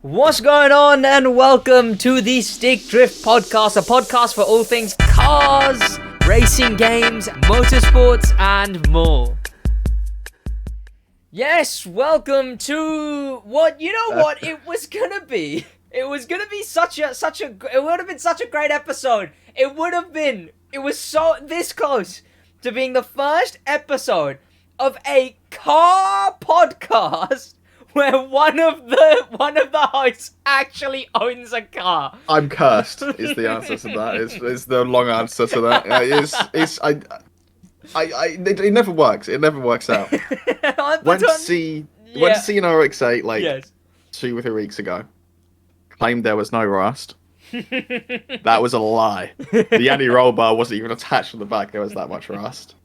What's going on, and welcome to the Stick Drift Podcast, a podcast for all things cars, racing games, motorsports, and more. Yes, welcome to what it was gonna be. It was gonna be it would have been such a great episode. It was so this close to being the first episode of a car podcast where one of the hosts actually owns a car. I'm cursed. Is the answer to that? Is the long answer to that? It never works. It never works out. Went to see an RX-8 like 2 or 3 weeks ago. Claimed there was no rust. That was a lie. The anti-roll bar wasn't even attached to the back. There was that much rust.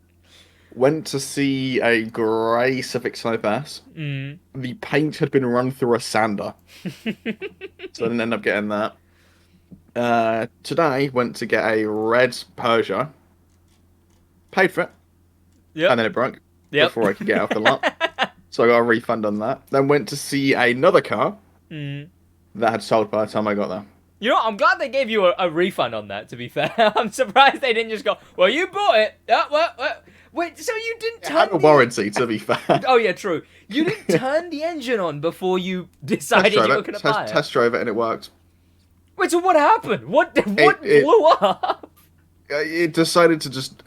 Went to see a grey Civic Type S. The paint had been run through a sander. So I didn't end up getting that. Today, went to get a red Peugeot. Paid for it. Yep. And then it broke before I could get out the lot. So I got a refund on that. Then went to see another car that had sold by the time I got there. You know, I'm glad they gave you a refund on that, to be fair. I'm surprised they didn't just go, well, you bought it. Wait, so you didn't turn it had a warranty, to be fair. Oh, yeah, true. You didn't turn the engine on before you decided you were going to buy it. Test drove it and it worked. Wait, so what happened? What blew up? It decided to just...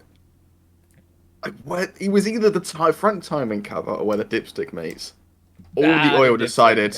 It was either the front timing cover or where the dipstick meets. All the oil decided,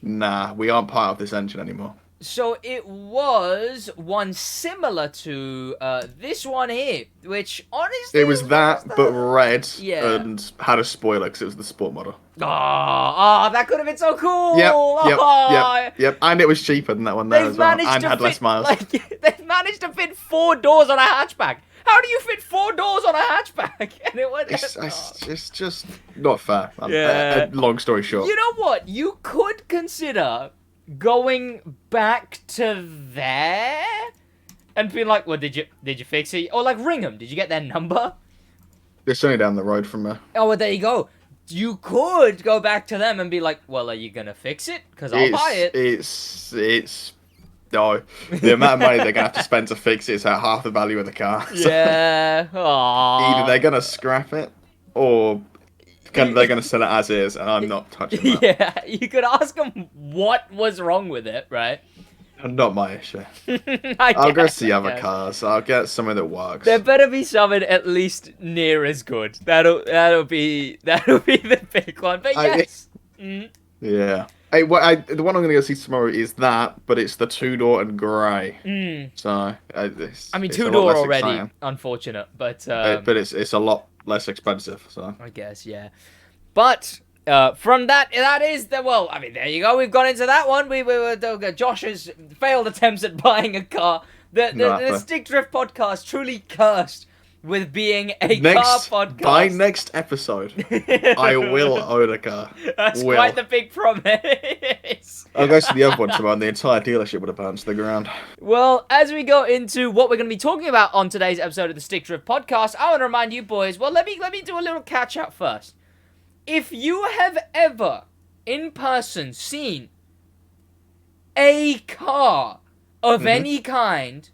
nah, we aren't part of this engine anymore. So it was one similar to this one here, which honestly... It was that, but red, and had a spoiler because it was the sport model. Oh, that could have been so cool! Yep. And it was cheaper than that one there as well, and had less miles. They've managed to fit 4 doors on a hatchback. How do you fit 4 doors on a hatchback? And it went... It's just not fair. Long story short. You know what? You could consider going back to there and being like, well, did you fix it? Or like ring them. Did you get their number? It's only down the road from there. Oh, well, there you go. You could go back to them and be like, well, are you gonna fix it? Because I'll buy it. It's no, the amount of money they're gonna have to spend to fix it is at half the value of the car. So yeah. either they're gonna scrap it or they're going to sell it as is, and I'm not touching that. Yeah, you could ask them what was wrong with it, right? Not my issue. I'll go see other cars. I'll get something that works. There better be something at least near as good. That'll be the big one. But yes. Yeah. Hey, the one I'm going to go see tomorrow is that, but it's the 2-door and grey. So, I mean, 2-door already, exciting. Unfortunate, but it's a lot less expensive, so I guess, yeah. But from that is the there you go. We've gone into that one. We were Josh's failed attempts at buying a car. The Stick Drift Podcast truly cursed with being a car podcast. By next episode, I will own a car. That's quite the big promise. I'll go to the other one tomorrow, and the entire dealership would have burned to the ground. Well, as we go into what we're going to be talking about on today's episode of the Stick Drift Podcast, I want to remind you boys, well, let me do a little catch-up first. If you have ever, in person, seen a car of any kind,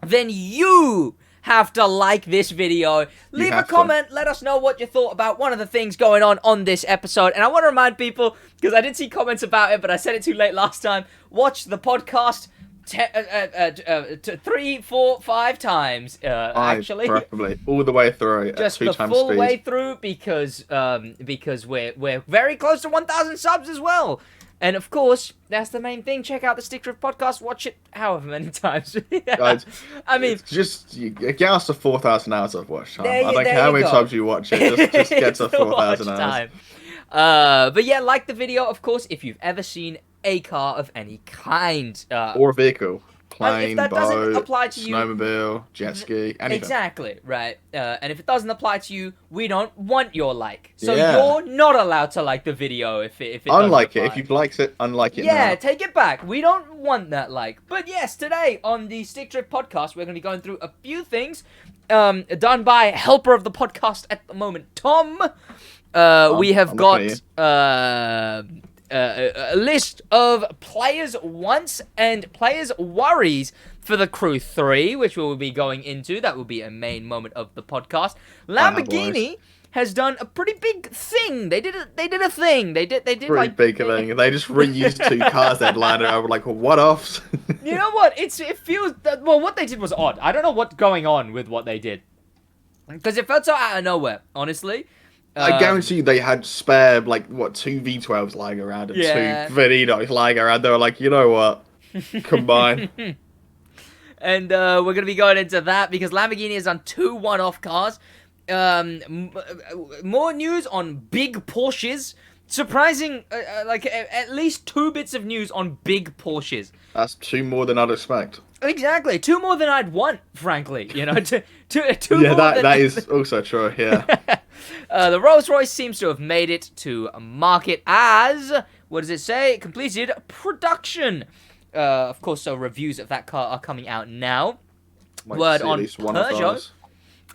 then you have to like this video. Leave a comment. Let us know what you thought about one of the things going on this episode. And I want to remind people, because I did see comments about it, but I said it too late last time. Watch the podcast 3, 4, 5 times. Actually, preferably all the way through. Just at 2 the times full speed. way through, because we're very close to 1,000 subs as well. And of course, that's the main thing. Check out the Stick Drift Podcast. Watch it however many times. I mean, just get us to 4,000 hours of watch time. I don't care how many times you watch it. Just get to 4,000 hours. But yeah, like the video, of course, if you've ever seen a car of any kind. Or a vehicle. Plane, if that boat, doesn't apply to you, snowmobile, jet ski, anything. Exactly, right. And if it doesn't apply to you, we don't want your like. So you're not allowed to like the video if it unlike it. If you've liked it, unlike it now. Take it back. We don't want that like. But yes, today on the Stick Drift Podcast, we're going to be going through a few things done by helper of the podcast at the moment, Tom. We have got a list of players' wants and players' worries for the Crew 3, which we'll be going into. That will be a main moment of the podcast. Lamborghini has done a pretty big thing. They did a thing. They did pretty like big thing. They just reused 2 cars they'd landed over, like, what-offs. You know what? It feels that, well, what they did was odd. I don't know what's going on with what they did, because it felt so out of nowhere, honestly. I guarantee you they had spare, like, 2 V12s lying around and 2 Veninos lying around. They were like, you know what? Combine. And we're going to be going into that because Lamborghini has done 2 one-off cars. More news on big Porsches. Surprising, like, at least 2 bits of news on big Porsches. That's 2 more than I'd expect. Exactly. 2 more than I'd want, frankly. You know, two yeah, more that is also true, yeah. The Rolls-Royce seems to have made it to market as, what does it say? Completed production. Of course, so reviews of that car are coming out now. Word on Peugeot.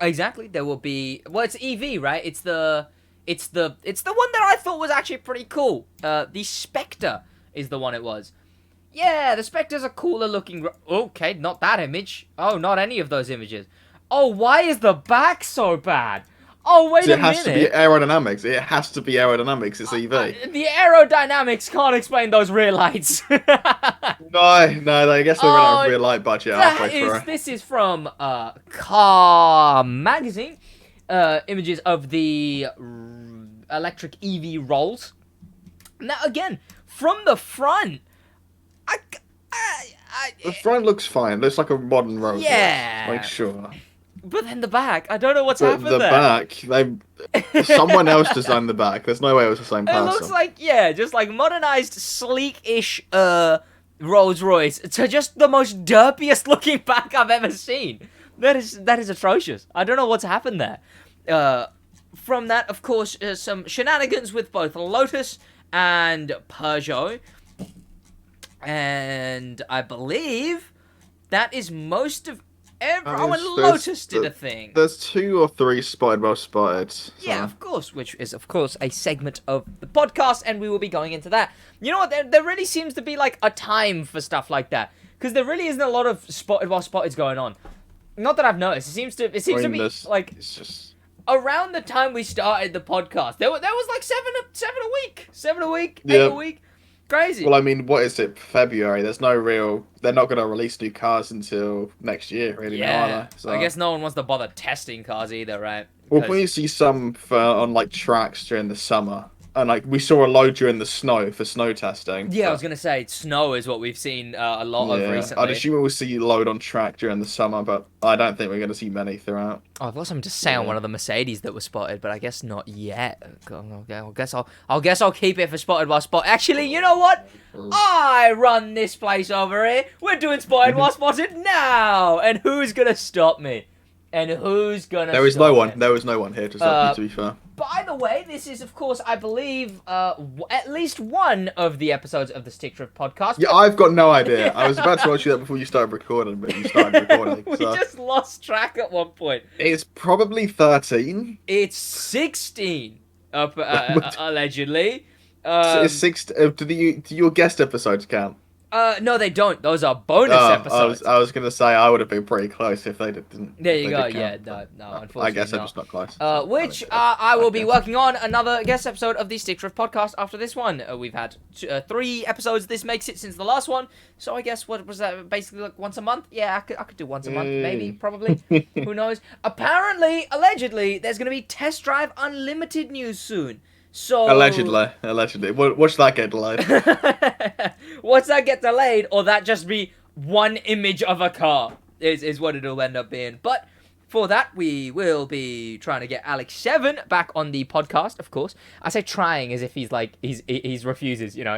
Exactly. There will be, well, it's EV, right? It's the one that I thought was actually pretty cool. The Spectre is the one it was. Yeah, the Spectre's a cooler looking... Okay, not that image. Oh, not any of those images. Oh, why is the back so bad? Oh, wait a minute. It has to be aerodynamics. It has to be aerodynamics. It's EV. The aerodynamics can't explain those rear lights. No, I guess they ran out of rear light budget halfway through. This is from Car Magazine. Images of the electric EV Rolls. Now, again, from the front... The front looks fine. It looks like a modern Rolls Royce. Yeah. Like, sure. But then the back, I don't know what's happened there. The back, someone else designed the back. There's no way it was the same person. It looks like, just like modernized, sleek-ish Rolls Royce to just the most derpiest looking back I've ever seen. That is atrocious. I don't know what's happened there. From that, of course, some shenanigans with both Lotus and Peugeot. And I believe that is most of Lotus did a thing. There's 2 or 3 spotted, well spotted. So. Yeah, of course, which is, of course, a segment of the podcast, and we will be going into that. You know what? There really seems to be, like, a time for stuff like that. Because there really isn't a lot of spotted, well spotteds going on. Not that I've noticed. It seems to be, like... It's just... Around the time we started the podcast, there was like 7 a week. 7 a week, 8 a week. Crazy. Well, I mean, what is it? February. There's no real... They're not going to release new cars until next year, really. Yeah. Now, are they? So... I guess no one wants to bother testing cars either, right? Well, when you see some on, like, tracks during the summer, and, like, we saw a load during the snow for snow testing. Yeah, I was going to say, snow is what we've seen a lot of recently. I'd assume we'll see a load on track during the summer, but I don't think we're going to see many throughout. Oh, I've got something to say on one of the Mercedes that was spotted, but I guess not yet. I guess I'll keep it for spotted while spotted. Actually, you know what? I run this place over here. We're doing spotted while spotted now, and who's going to stop me? And who's going to There was no one. There was no one here to stop you, to be fair. By the way, this is, of course, I believe, at least one of the episodes of the Stick Drift podcast. Yeah, I've got no idea. I was about to ask you that before you started recording, but you started recording. We just lost track at one point. It's probably 13. It's 16, allegedly. It's 16. Do your guest episodes count? No, they don't. Those are bonus episodes. I was going to say I would have been pretty close if they didn't. There you go. Yeah, no, unfortunately I guess I'm just not close. Which I will be working on another guest episode of the Stick Drift podcast after this one. We've had 3 episodes. This makes it since the last one. So I guess, what was that, basically like once a month? Yeah, I could do once a month, maybe, probably. Who knows? Apparently, allegedly, there's going to be Test Drive Unlimited news soon. So allegedly. Watch that get delayed. Watch that get delayed, or that just be one image of a car is what it'll end up being. But for that, we will be trying to get Alex 7 back on the podcast, of course. I say trying as if he's like he's refuses. You know,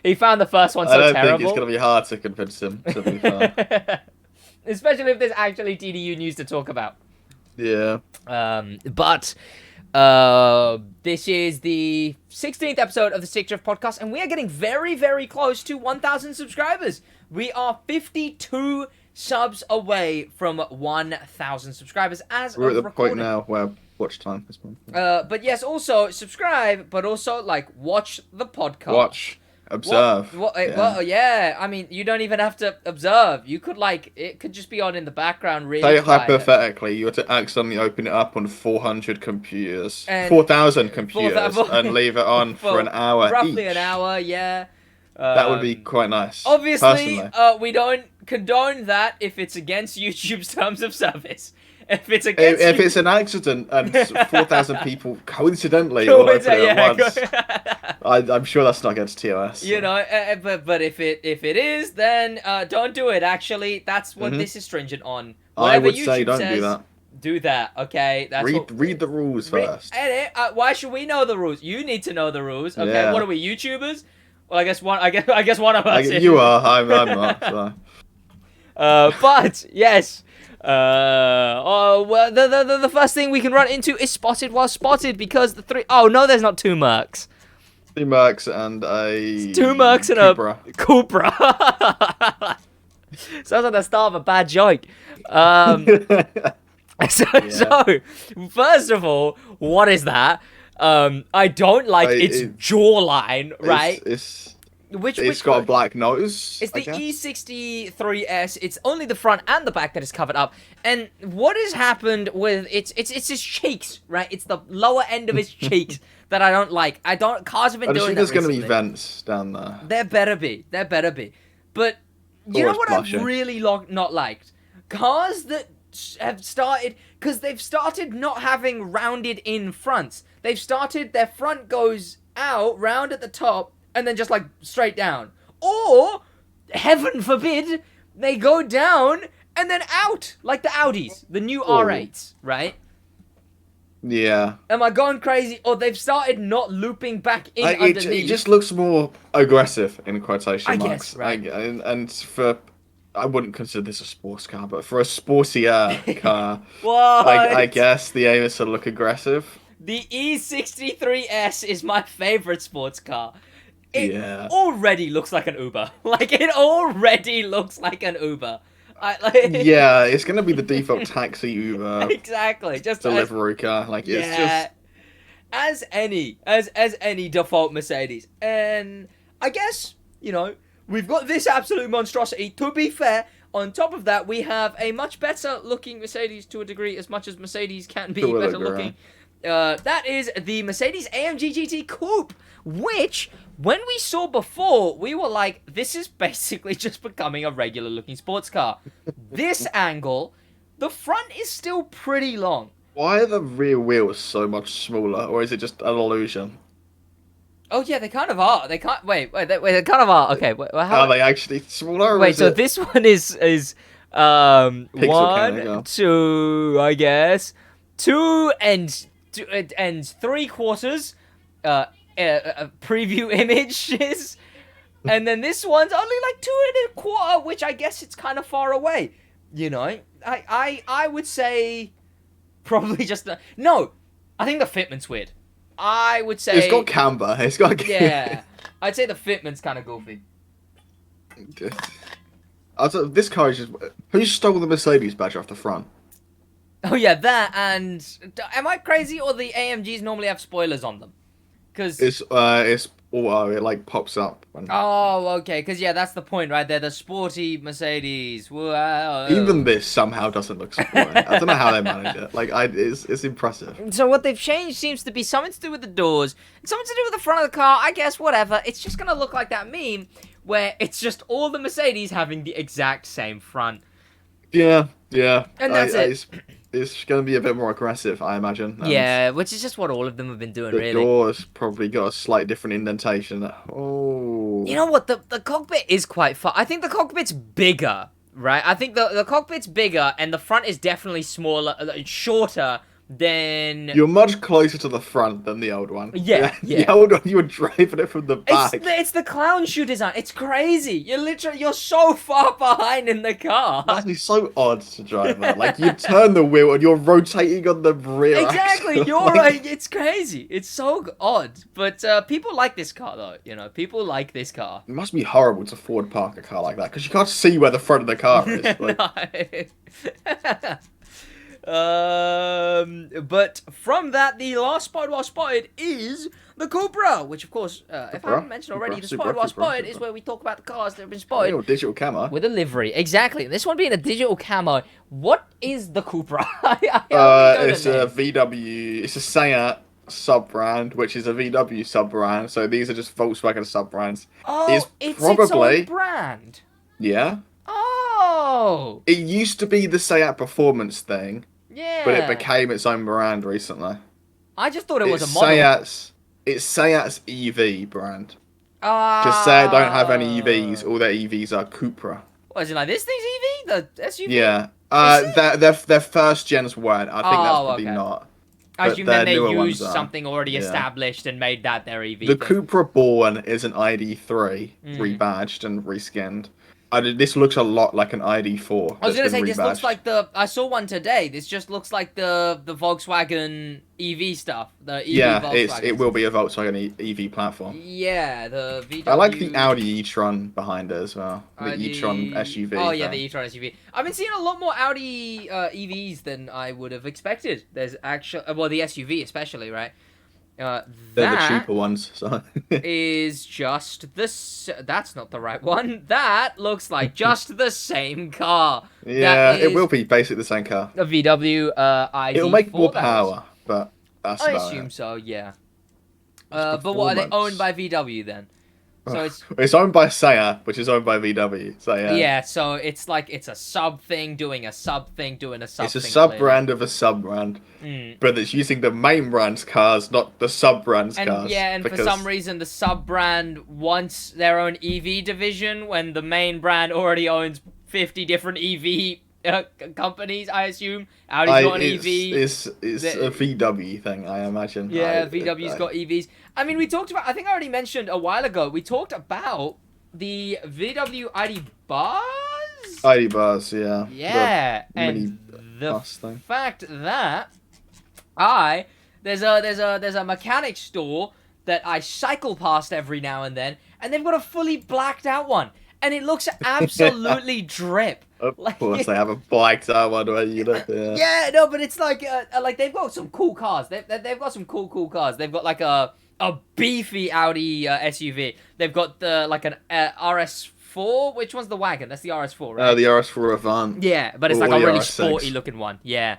he found the first one so terrible. I don't think it's gonna be hard to convince him to be fair. Especially if there's actually TDU news to talk about. Yeah. But. This is the 16th episode of the Stick Drift podcast, and we are getting very, very close to 1,000 subscribers. We are 52 subs away from 1,000 subscribers as we're of at the recording. point now where watch time this month. But yes, also subscribe, but also like watch the podcast. Watch. Observe. Well, yeah. I mean, you don't even have to observe. You could it could just be on in the background, really. Say hypothetically, you were to accidentally open it up on 400 computers, 4,000 computers, and leave it on for an hour. Roughly each. An hour, yeah. That would be quite nice. Obviously, we don't condone that if it's against YouTube's terms of service. If it's an accident and 4,000 people coincidentally all open it at once, I'm sure that's not against TOS. You know, but if it is, then don't do it. Actually, that's what this is stringent on. Whatever I would YouTube say don't says, do that. Do that, okay? That's read the rules first. Why should we know the rules? You need to know the rules, okay? Yeah. What are we, YouTubers? Well, I guess one of us. You are. I'm not. So. But yes. Well, the first thing we can run into is Spotted While Spotted, because oh no, there's not two Mercs. 2 Mercs and a... 2 Mercs and Cupra. a Cupra. Sounds like the start of a bad joke. So, first of all, what is that? I don't like its jawline, right? It's got a black nose. It's the E63S. It's only the front and the back that is covered up. And what has happened with it's its cheeks, right? It's the lower end of its cheeks that I don't like. Cars have been doing that there's going to be recently. vents down there. There better be. But you know what I've really not liked? Cars that have started, because they've started not having rounded in fronts. They've started, their front goes out, round at the top, and then just like straight down. Or, heaven forbid, they go down and then out, like the Audis, the new R8s, right? Yeah. Am I going crazy? Or they've started not looping back in underneath. It just looks more aggressive, in quotation marks. I guess, right. And for... I wouldn't consider this a sports car, but for a sportier car, I guess the aim is to look aggressive. The E63S is my favorite sports car. It Yeah. already looks like an Uber. Like, it already looks like an Uber. Yeah, it's going to be the default taxi Uber. Exactly. Just delivery car. Like, it's just... As any default Mercedes. And I guess, you know, we've got this absolute monstrosity. To be fair, on top of that, we have a much better looking Mercedes to a degree, as much as Mercedes can be better looking. That is the Mercedes AMG GT Coupe, which, when we saw before, we were like, this is basically just becoming a regular looking sports car. This angle, the front is still pretty long. Why are the rear wheels so much smaller, or is it just an illusion? Oh yeah, they kind of are. They can't. Wait, they kind of are. Okay, how are they actually smaller? Wait, so this one is 1, 2, I guess, 2 and 3/4 preview images, and then this one's only like 2 1/4, which I guess it's kind of far away. You know, I would say probably just no. I think the fitment's weird. I would say... It's got camber. It's got... Yeah. I'd say the fitment's kind of goofy. This car is just... Who stole the Mercedes badge off the front? Oh, yeah, that and... Am I crazy, or the AMGs normally have spoilers on them? Because... It's auto. It, like, pops up. Oh, okay. Because, yeah, that's the point, right? They're the sporty Mercedes. Wow. Even this somehow doesn't look sporty. I don't know how they manage it. Like, it's impressive. So what they've changed seems to be something to do with the doors, and something to do with the front of the car. I guess, whatever. It's just going to look like that meme where it's just all the Mercedes having the exact same front. Yeah. And that's it. It's going to be a bit more aggressive, I imagine. Yeah, which is just what all of them have been doing, really. The door's probably got a slight different indentation. Oh. You know what? The cockpit is quite far. I think the cockpit's bigger, right? I think the cockpit's bigger, and the front is definitely smaller, shorter than... You're much closer to the front than the old one. Yeah. The old one, you were driving it from the back. It's the clown shoe design. It's crazy. You're so far behind in the car. That's so odd to drive that. Like, you turn the wheel and you're rotating on the rear Exactly. axle. You're right. It's crazy. It's so odd. But people like this car, though. You know, people like this car. It must be horrible to Ford park a car like that, because you can't see where the front of the car is. Like... But from that, the last spot well spotted is the Cupra, which of course, if I haven't mentioned already, the spot well spotted is where we talk about the cars that have been spotted. Digital camo. With a livery, exactly. This one being a digital camo. What is the Cupra? It's a VW, it's a Seat sub-brand, which is a VW sub-brand. So these are just Volkswagen sub-brands. Oh, it's probably its own brand. Yeah. Oh. It used to be the Seat Performance thing. Yeah. But it became its own brand recently. I just thought it was a model. It's Seat's EV brand. Because Seat don't have any EVs. All their EVs are Cupra. What, is it like this thing's EV? The SUV? Yeah. Their first gens weren't. I think that's probably not. I assume then they used something already established and made that their EV. The Cupra Born is an ID3 rebadged and reskinned. This looks a lot like an ID4. I was going to say, this looks like I saw one today. This just looks like the Volkswagen EV stuff. The EV Volkswagen. It will be a Volkswagen EV platform. Yeah, the VW... I like the Audi e-tron behind it as well. The e-tron SUV. Oh, yeah, the e-tron SUV. I've been seeing a lot more Audi EVs than I would have expected. There's actually... Well, the SUV especially, right? They're the cheaper ones, so... is just that's not the right one. That looks like just the same car. Yeah, it will be basically the same car. A VW ID4. It'll make more power, but that's I assume so, yeah. But what, are they owned by VW then? So it's owned by Seat, which is owned by VW. So yeah. Yeah, so it's like it's a sub thing doing a sub thing doing a sub thing. It's a sub brand of a sub brand, but it's using the main brand's cars, not the sub brand's cars. Yeah, and for some reason the sub brand wants their own EV division when the main brand already owns 50 different EV companies. I assume Audi's got an EV. It's a VW thing, I imagine. Yeah, VW's got EVs. I mean, we talked about, I think I already mentioned a while ago, we talked about the VW ID Buzz? ID Buzz, yeah. Yeah, and the fact that there's a mechanic store that I cycle past every now and they've got a fully blacked out one, and it looks absolutely drip. Of course, they have a blacked out one where you look there. Yeah, no, but it's like they've got some cool cars. They've got some cool cars. They've got like a beefy Audi SUV. They've got an RS4. Which one's the wagon? That's the RS4, right? The RS4 Avant. Yeah, but it's like a really sporty looking one. Yeah.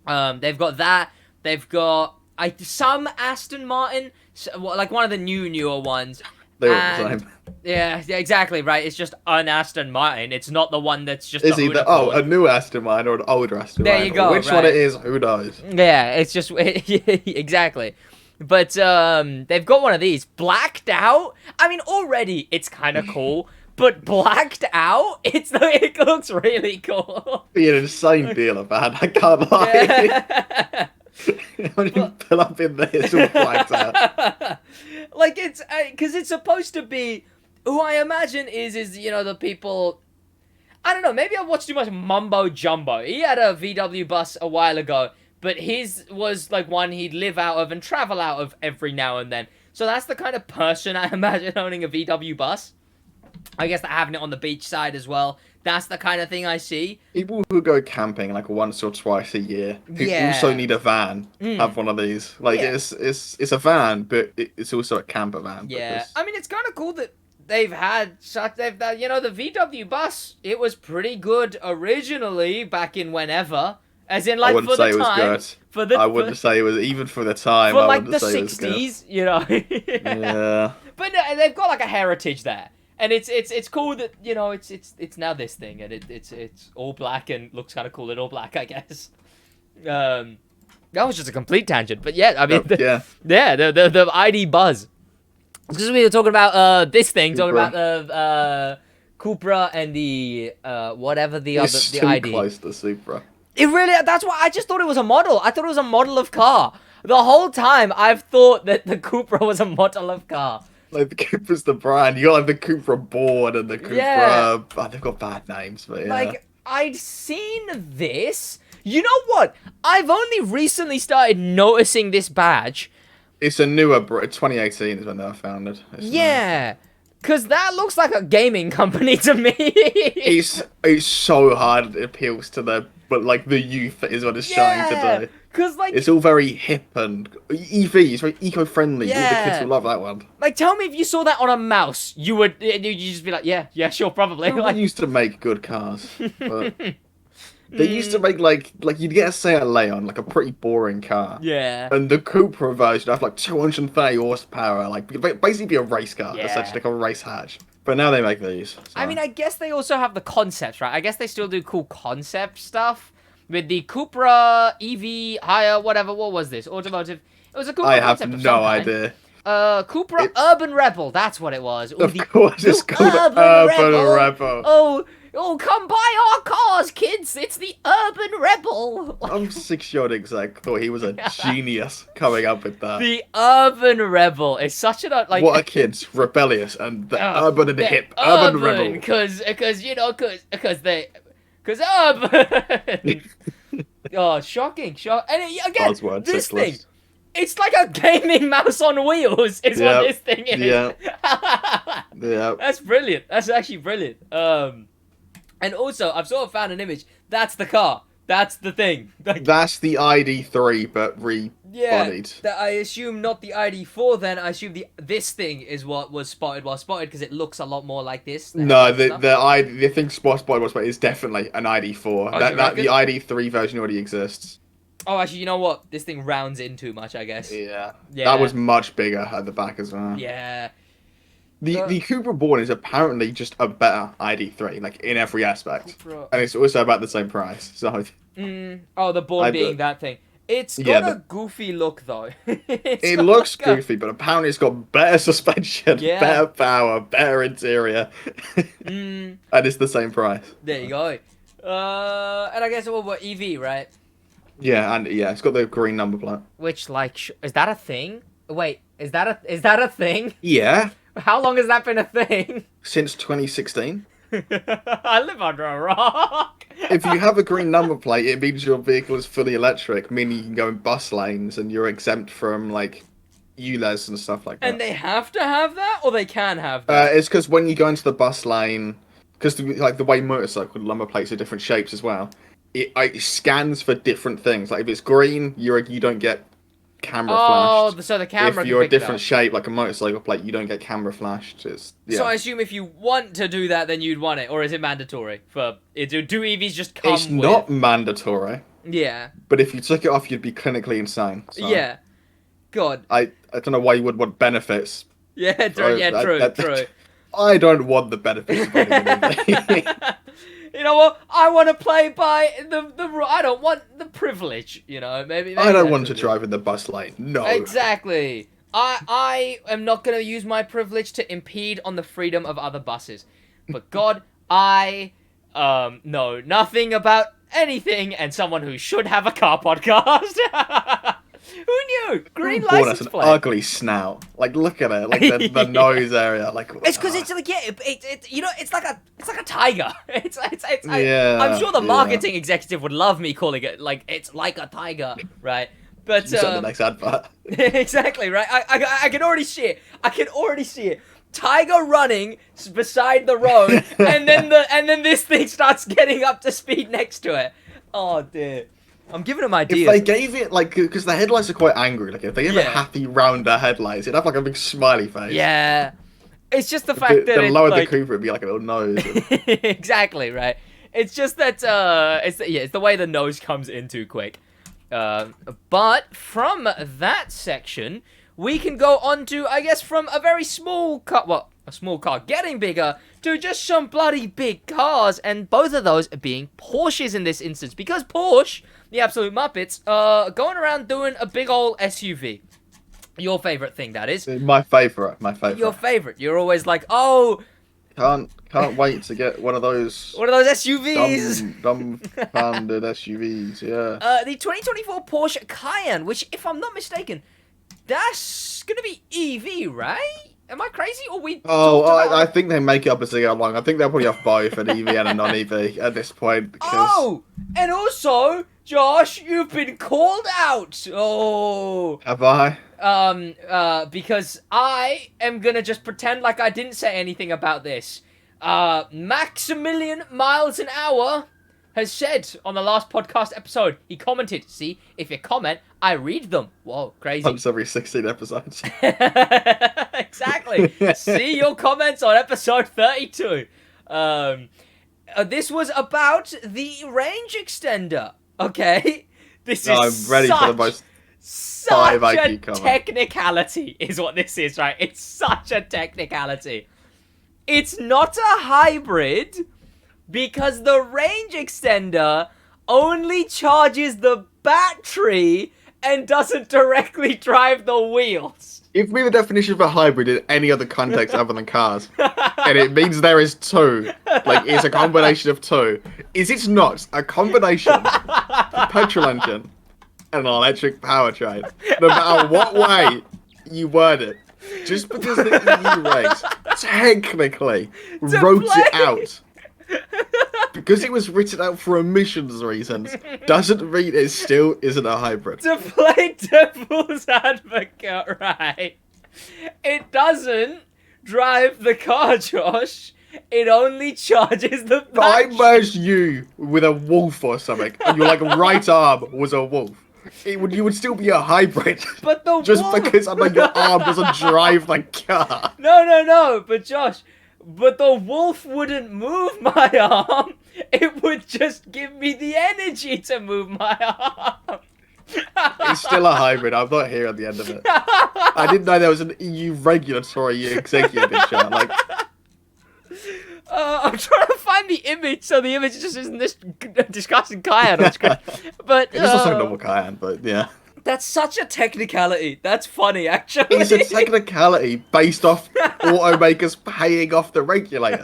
They've got that. They've got some Aston Martin, like one of the newer ones. They were the same. Yeah, exactly, right. It's just an Aston Martin. It's not the one that's just is either a new Aston Martin or an older Aston Martin. There you go. Which one it is, who knows? Yeah, it's just exactly. But they've got one of these blacked out. I mean, already it's kind of cool, but blacked out, it looks really cool. Be an insane dealer, man. I can't lie. Yeah. When you pull up in there, it's all blacked out. Like, it's because it's supposed to be who I imagine is the people. I don't know. Maybe I watched too much mumbo jumbo. He had a VW bus a while ago, but his was like one he'd live out of and travel out of every now and then. So that's the kind of person I imagine owning a VW bus. I guess they're having it on the beach side as well. That's the kind of thing I see. People who go camping like once or twice a year, who also need a van, have one of these. Like it's a van, but it's also a camper van. Yeah, I mean it's kind of cool that the VW bus. It was pretty good originally back in whenever, as in like for the time. I wouldn't say it was even for the time. For like the 60s, Yeah. But they've got like a heritage there. And it's cool that it's now this thing, and it's all black and looks kind of cool in all black, I guess. That was just a complete tangent, but yeah, I mean, the ID Buzz. Because we were talking about this thing, Cupra. Talking about the Cupra and the whatever the other the ID. It's too close to Supra. It really. That's why I just thought it was a model. I thought it was a model of car. The whole time I've thought that the Cupra was a model of car. Like, the Cupra's the brand. You got, like, the Cupra Born and the Cupra... Yeah. Oh, they've got bad names, but yeah. Like, I'd seen this. You know what? I've only recently started noticing this badge. It's a newer... 2018 is when they were founded. Yeah. Because that looks like a gaming company to me. It's so hard. It appeals to but like the youth is what it's trying to do. Because like it's all very hip and EV. It's very eco-friendly. Yeah. All the kids will love that one. Like, tell me if you saw that on a mouse, you'd just be like, yeah, sure, probably. They used to make good cars, but they used to make like you'd get a Seat Leon, like a pretty boring car. Yeah. And the Cupra version have like 230 horsepower, like basically be a race car, Yeah. essentially like a race hatch. But now they make these. So. I mean, I guess they also have the concepts, right? I guess they still do cool concept stuff with the Cupra EV higher whatever. What was this? Automotive. It was a Cupra concept of some kind. I have no idea. Cupra Urban Rebel. That's what it was. Ooh, of course, it's called Urban Rebel. Oh, come buy our cars, kids! It's the Urban Rebel. I'm 6-year-old exec thought he was a genius coming up with that. The Urban Rebel is such an like. What are kids? Rebellious and the urban and the hip. Urban Rebel. Because urban. Oh, shocking! And again, Buzzword, this thing. It's like a gaming mouse on wheels. Is what this thing is. Yeah. Yeah. That's brilliant. That's actually brilliant. And also, I've sort of found an image. That's the car. That's the thing. Like, that's the ID3, but rebodied. Yeah, I assume not the ID4 then. I assume this thing is what was spotted because it looks a lot more like this. No, the thing spotted was is definitely an ID4. Oh, the ID3 version already exists. Oh, actually, you know what? This thing rounds in too much, I guess. Yeah. That was much bigger at the back as well. Yeah. The Cupra Born is apparently just a better ID3, like in every aspect, Cupra. And it's also about the same price. So, oh, the Born being that thing. It's got a goofy look though. It looks goofy, but apparently it's got better suspension, better power, better interior, and it's the same price. There you go. And I guess what EV, right? Yeah, and it's got the green number plate. Which is that a thing? Wait, is that a thing? Yeah. How long has that been a thing? Since 2016. I live under a rock. If you have a green number plate, it means your vehicle is fully electric, meaning you can go in bus lanes and you're exempt from like ULEZ and stuff like that. And they have to have that, or they can have that? It's because when you go into the bus lane, because like the way motorcycle number plates are different shapes as well, it scans for different things. Like if it's green, you don't get camera flashed. Oh, so the camera. If you're a different shape, like a motorcycle plate, you don't get camera flashed. So I assume if you want to do that, then you'd want it, or is it mandatory for it? Do EVs just come? It's not mandatory. Yeah. But if you took it off, you'd be clinically insane. So yeah. God. I don't know why you would want benefits. Yeah. True. I don't want the benefits of anything. You know what? I want to play by the I don't want the privilege. You know, maybe I don't want to drive in the bus lane. No. Exactly. I am not going to use my privilege to impede on the freedom of other buses. But God, I know nothing about anything, and someone who should have a car podcast. Who knew? Green license plate. An ugly snout. Like, look at it. Like the nose area. Like it's because it's like it's like a tiger. I'm sure the marketing executive would love me calling it like it's like a tiger, right? But the next advert. Exactly right. I can already see it. Tiger running beside the road, and then this thing starts getting up to speed next to it. Oh dear. I'm giving them ideas. If they gave it, like, because the headlights are quite angry, like, if they gave it happy, rounder headlights, it'd have, like, a big smiley face. Yeah. It's just the fact that the lower the Cooper, it'd be, like, a little nose. Exactly, right? It's just that, it's the way the nose comes in too quick. But from that section, we can go on to, I guess, from a very small car, well, a small car getting bigger, to just some bloody big cars, and both of those being Porsches in this instance, because Porsche, the absolute Muppets, going around doing a big old SUV. Your favourite thing, that is. My favourite. Your favourite. You're always like, oh... Can't wait to get one of those... One of those SUVs! Dumbfounded SUVs, yeah. The 2024 Porsche Cayenne, which, if I'm not mistaken, that's gonna be EV, right? Am I crazy, or we? I think they make it up as they go along. I think they'll probably have both an EV and a non-EV at this point. Because... Oh, and also, Josh, you've been called out. Oh, have I? because I am gonna just pretend like I didn't say anything about this. Maximilian Miles an Hour has said on the last podcast episode, he commented, see, if you comment, I read them. Whoa, crazy. Once every 16 episodes. Exactly. See your comments on episode 32. This was about the range extender, okay? This is I'm ready for the most such a technicality is what this is, right? It's such a technicality. It's not a hybrid because the range extender only charges the battery and doesn't directly drive the wheels. Give me the definition of a hybrid in any other context other than cars. And it means there is two. Like, it's a combination of two. Is it not a combination of a petrol engine and an electric powertrain? No matter what way you word it. Just because the EU regs technically wrote it out. Because it was written out for emissions reasons, doesn't mean it still isn't a hybrid. To play devil's advocate, right? It doesn't drive the car, Josh. It only charges the battery. If I merged you with a wolf or something, and your right arm was a wolf, you would still be a hybrid. But the just wolf... because your arm doesn't drive the car. No. But Josh, the wolf wouldn't move my arm. It would just give me the energy to move my arm. It's still a hybrid. I'm not here at the end of it. I didn't know there was an EU regulatory executive in chat. Like, I'm trying to find the image, so the image just isn't this disgusting Cayenne on screen. But it's also a normal Cayenne, but yeah. That's such a technicality. That's funny, actually. It's a technicality based off automakers paying off the regulator.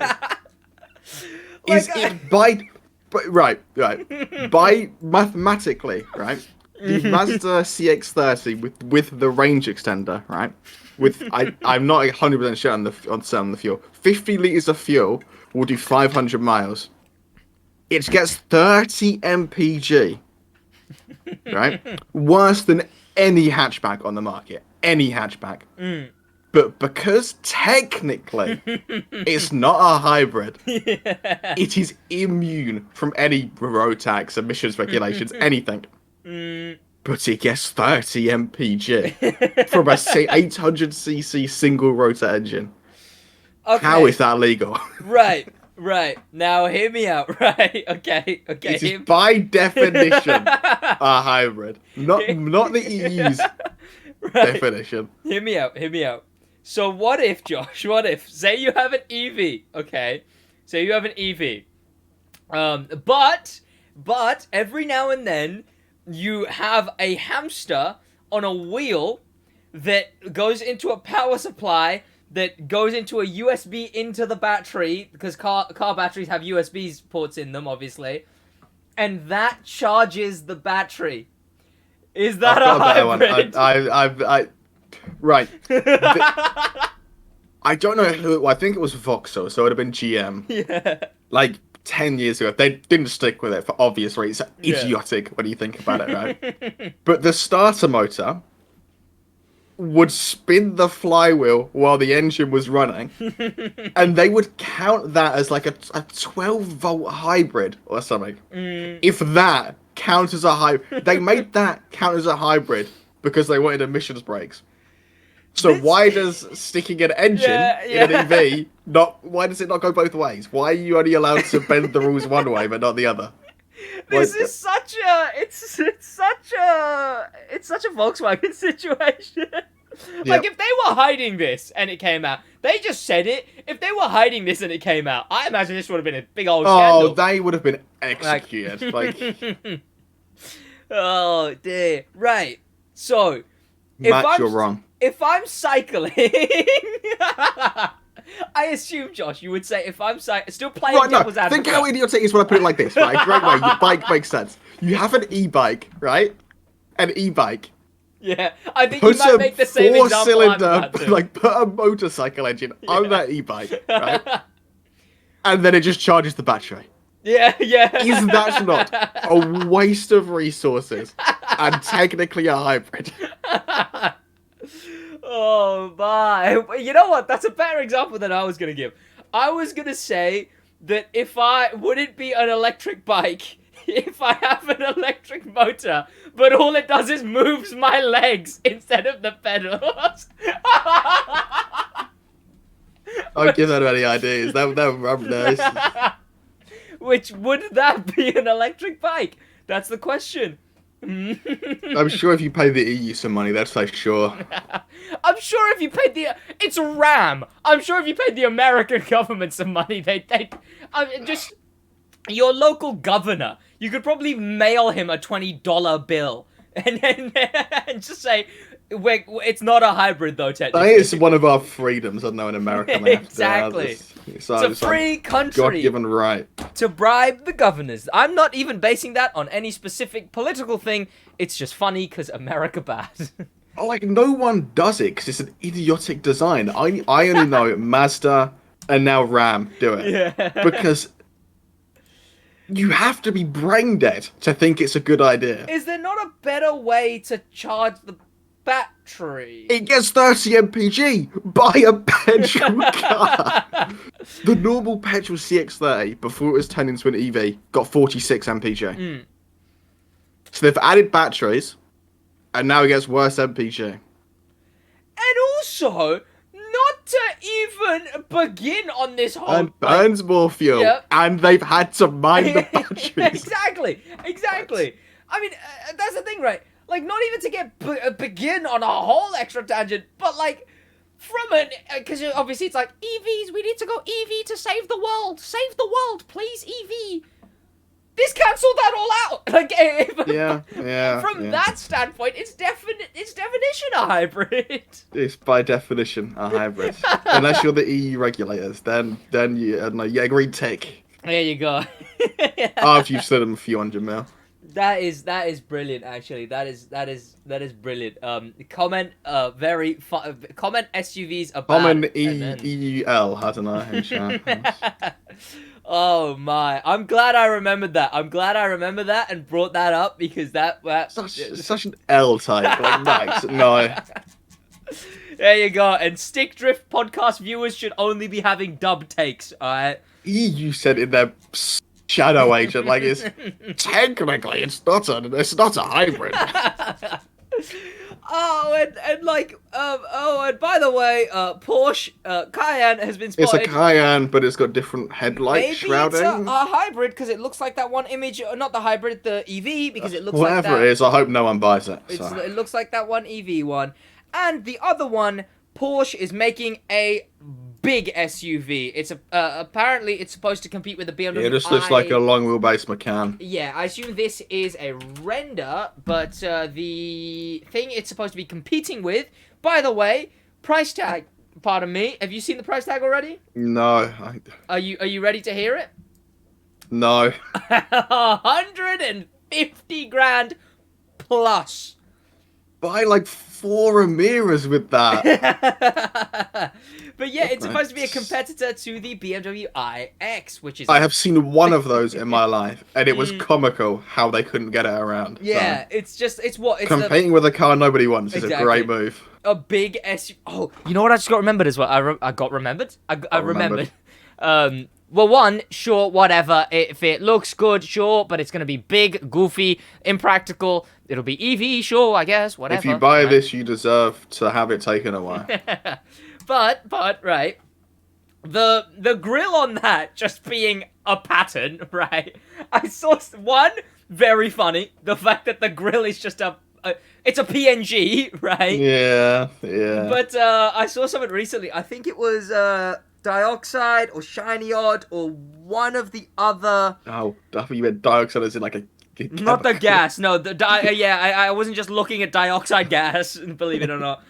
Right. By mathematically, right? The Mazda CX-30 with the range extender, right? I'm not 100% sure on the fuel. 50 liters of fuel will do 500 miles. It gets 30 mpg, right? Worse than any hatchback on the market. Any hatchback. But because technically it's not a hybrid, it is immune from any road tax, emissions regulations, anything. But it gets 30 mpg from a 800cc single rotor engine. Okay. How is that legal? Right. Now hear me out. Right. Okay. It is by definition a hybrid, not the EU's definition. Hear me out. So what if, Josh? Say you have an EV, okay? Say you have an EV, but every now and then you have a hamster on a wheel that goes into a power supply that goes into a USB into the battery, because car batteries have USB ports in them, obviously, and that charges the battery. Is that a hybrid? Right. I don't know who. I think it was Vauxhall, so it would have been GM. Yeah. Like 10 years ago, they didn't stick with it for obvious reasons. It's idiotic when you think about it, right? But the starter motor would spin the flywheel while the engine was running, and they would count that as like a 12-volt hybrid or something. If that counts as a hybrid, they made that count as a hybrid because they wanted emissions brakes. So why does sticking an engine in an EV why does it not go both ways? Why are you only allowed to bend the rules one way but not the other? This is such a Volkswagen situation. Like, if they were hiding this and it came out, they just said it. If they were hiding this and it came out, I imagine this would have been a big old scandal. Oh, they would have been executed. Oh dear. Right. So, Matt, you're wrong. If I'm cycling, I assume, Josh, you would say if I'm still playing devil's advocate. Think how idiotic it is when I put it like this, right? Great way. Your bike makes sense. You have an e-bike, right? An e-bike. Yeah, I think you might make the same example I'm about to. Like, put a motorcycle engine on that e-bike, right? And then it just charges the battery. Yeah. Is that not a waste of resources and technically a hybrid? Oh my! You know what? That's a better example than I was gonna give. I was gonna say that would it be an electric bike if I have an electric motor, but all it does is moves my legs instead of the pedals. I'll give that any ideas. That would nice. Which would that be an electric bike? That's the question. I'm sure if you pay the EU some money, they'd say sure. I'm sure if you paid it's a Ram. I'm sure if you paid the American government some money, just your local governor. You could probably mail him a $20 bill and just say, it's not a hybrid though, technically. That is one of our freedoms. I know in America. Exactly. It's a free country. God-given right. To bribe the governors. I'm not even basing that on any specific political thing. It's just funny because America bad. Like, no one does it because it's an idiotic design. I only know Mazda and now Ram do it. Yeah. Because you have to be brain dead to think it's a good idea. Is there not a better way to charge the battery? It gets 30 mpg. Buy a petrol car. The normal petrol CX-30, before it was turned into an EV, got 46 mpg. So they've added batteries, and now it gets worse mpg. And also, not to even begin on this whole... And burns more fuel, and they've had to mine the batteries. Exactly. I mean, that's the thing, right? Like, not even to get begin on a whole extra tangent, but like, because obviously it's like, EVs, we need to go EV to save the world. Save the world, please, EV. This cancelled that all out. Like, from that standpoint, it's definition a hybrid. It's by definition a hybrid. Unless you're the EU regulators, then you green tick. There you go. After you've slid them a few hundred mil. That is brilliant. Actually, that is brilliant. Comment comment SUVs are bad. Comment EUL. I don't know. Oh my! I'm glad I remembered that. And brought that up because that such an L type. Like Max, no. There you go. And Stick Drift podcast viewers should only be having dub takes. All right. You said in their shadow agent, like it's technically it's not a hybrid. And by the way, Porsche Cayenne has been spotted. It's a Cayenne, but it's got different headlight shrouding. Maybe it's a hybrid because it looks like that one image, not the hybrid, the EV, because it looks like that. Whatever it is, I hope no one buys it. It looks like that one EV one. And the other one, Porsche is making a big SUV. It's apparently it's supposed to compete with the BMW. It just looks like a long wheelbase Macan. Yeah, I assume this is a render, but the thing it's supposed to be competing with. By the way, price tag. Pardon me. Have you seen the price tag already? No. Are you ready to hear it? No. 150 grand plus. Buy like 4 Amiras with that. But yeah, it's supposed to be a competitor to the BMW iX, which is... I have seen one of those in my life, and it was comical how they couldn't get it around. Yeah, so. it's competing with a car nobody wants is a great move. A big SUV... Oh, you know what I just got remembered as well? I got remembered? I remembered. Well, one, sure, whatever. If it looks good, sure, but it's going to be big, goofy, impractical. It'll be EV, sure, I guess, whatever. If you buy this, you deserve to have it taken away. But, right, the grill on that just being a pattern, right? I saw one, very funny, the fact that the grill is just it's a PNG, right? Yeah. But I saw something recently, I think it was... Dioxide or Shiny Odd or one of the other. Oh, I thought you meant dioxide as in like a. Not the gas, no. I wasn't just looking at dioxide gas, believe it or not.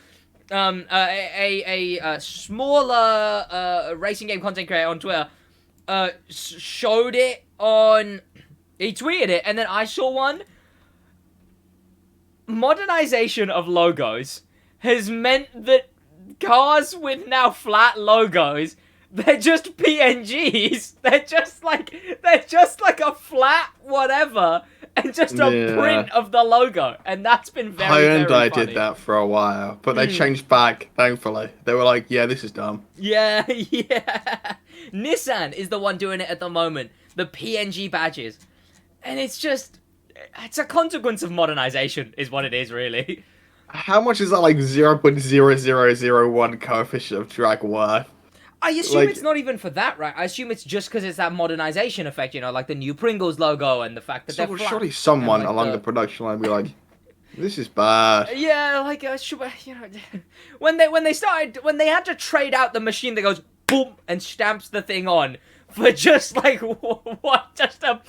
A smaller racing game content creator on Twitter showed it on. He tweeted it, and then I saw one. Modernization of logos has meant that cars with now flat logos, they're just PNGs. They're just like a flat whatever, and just a print of the logo, and that's been very funny. Did that for a while, but they changed back, thankfully. They were like, yeah, this is dumb. Yeah. Nissan is the one doing it at the moment, the PNG badges. And it's a consequence of modernization, is what it is, really. How much is that, like, 0.0001 coefficient of drag worth? I assume it's not even for that, right? I assume it's just because it's that modernization effect, like the new Pringles logo and the fact that they're flat. Surely someone along the production line would be like, this is bad. Yeah, like, when they had to trade out the machine that goes boom and stamps the thing on for just like what? Just a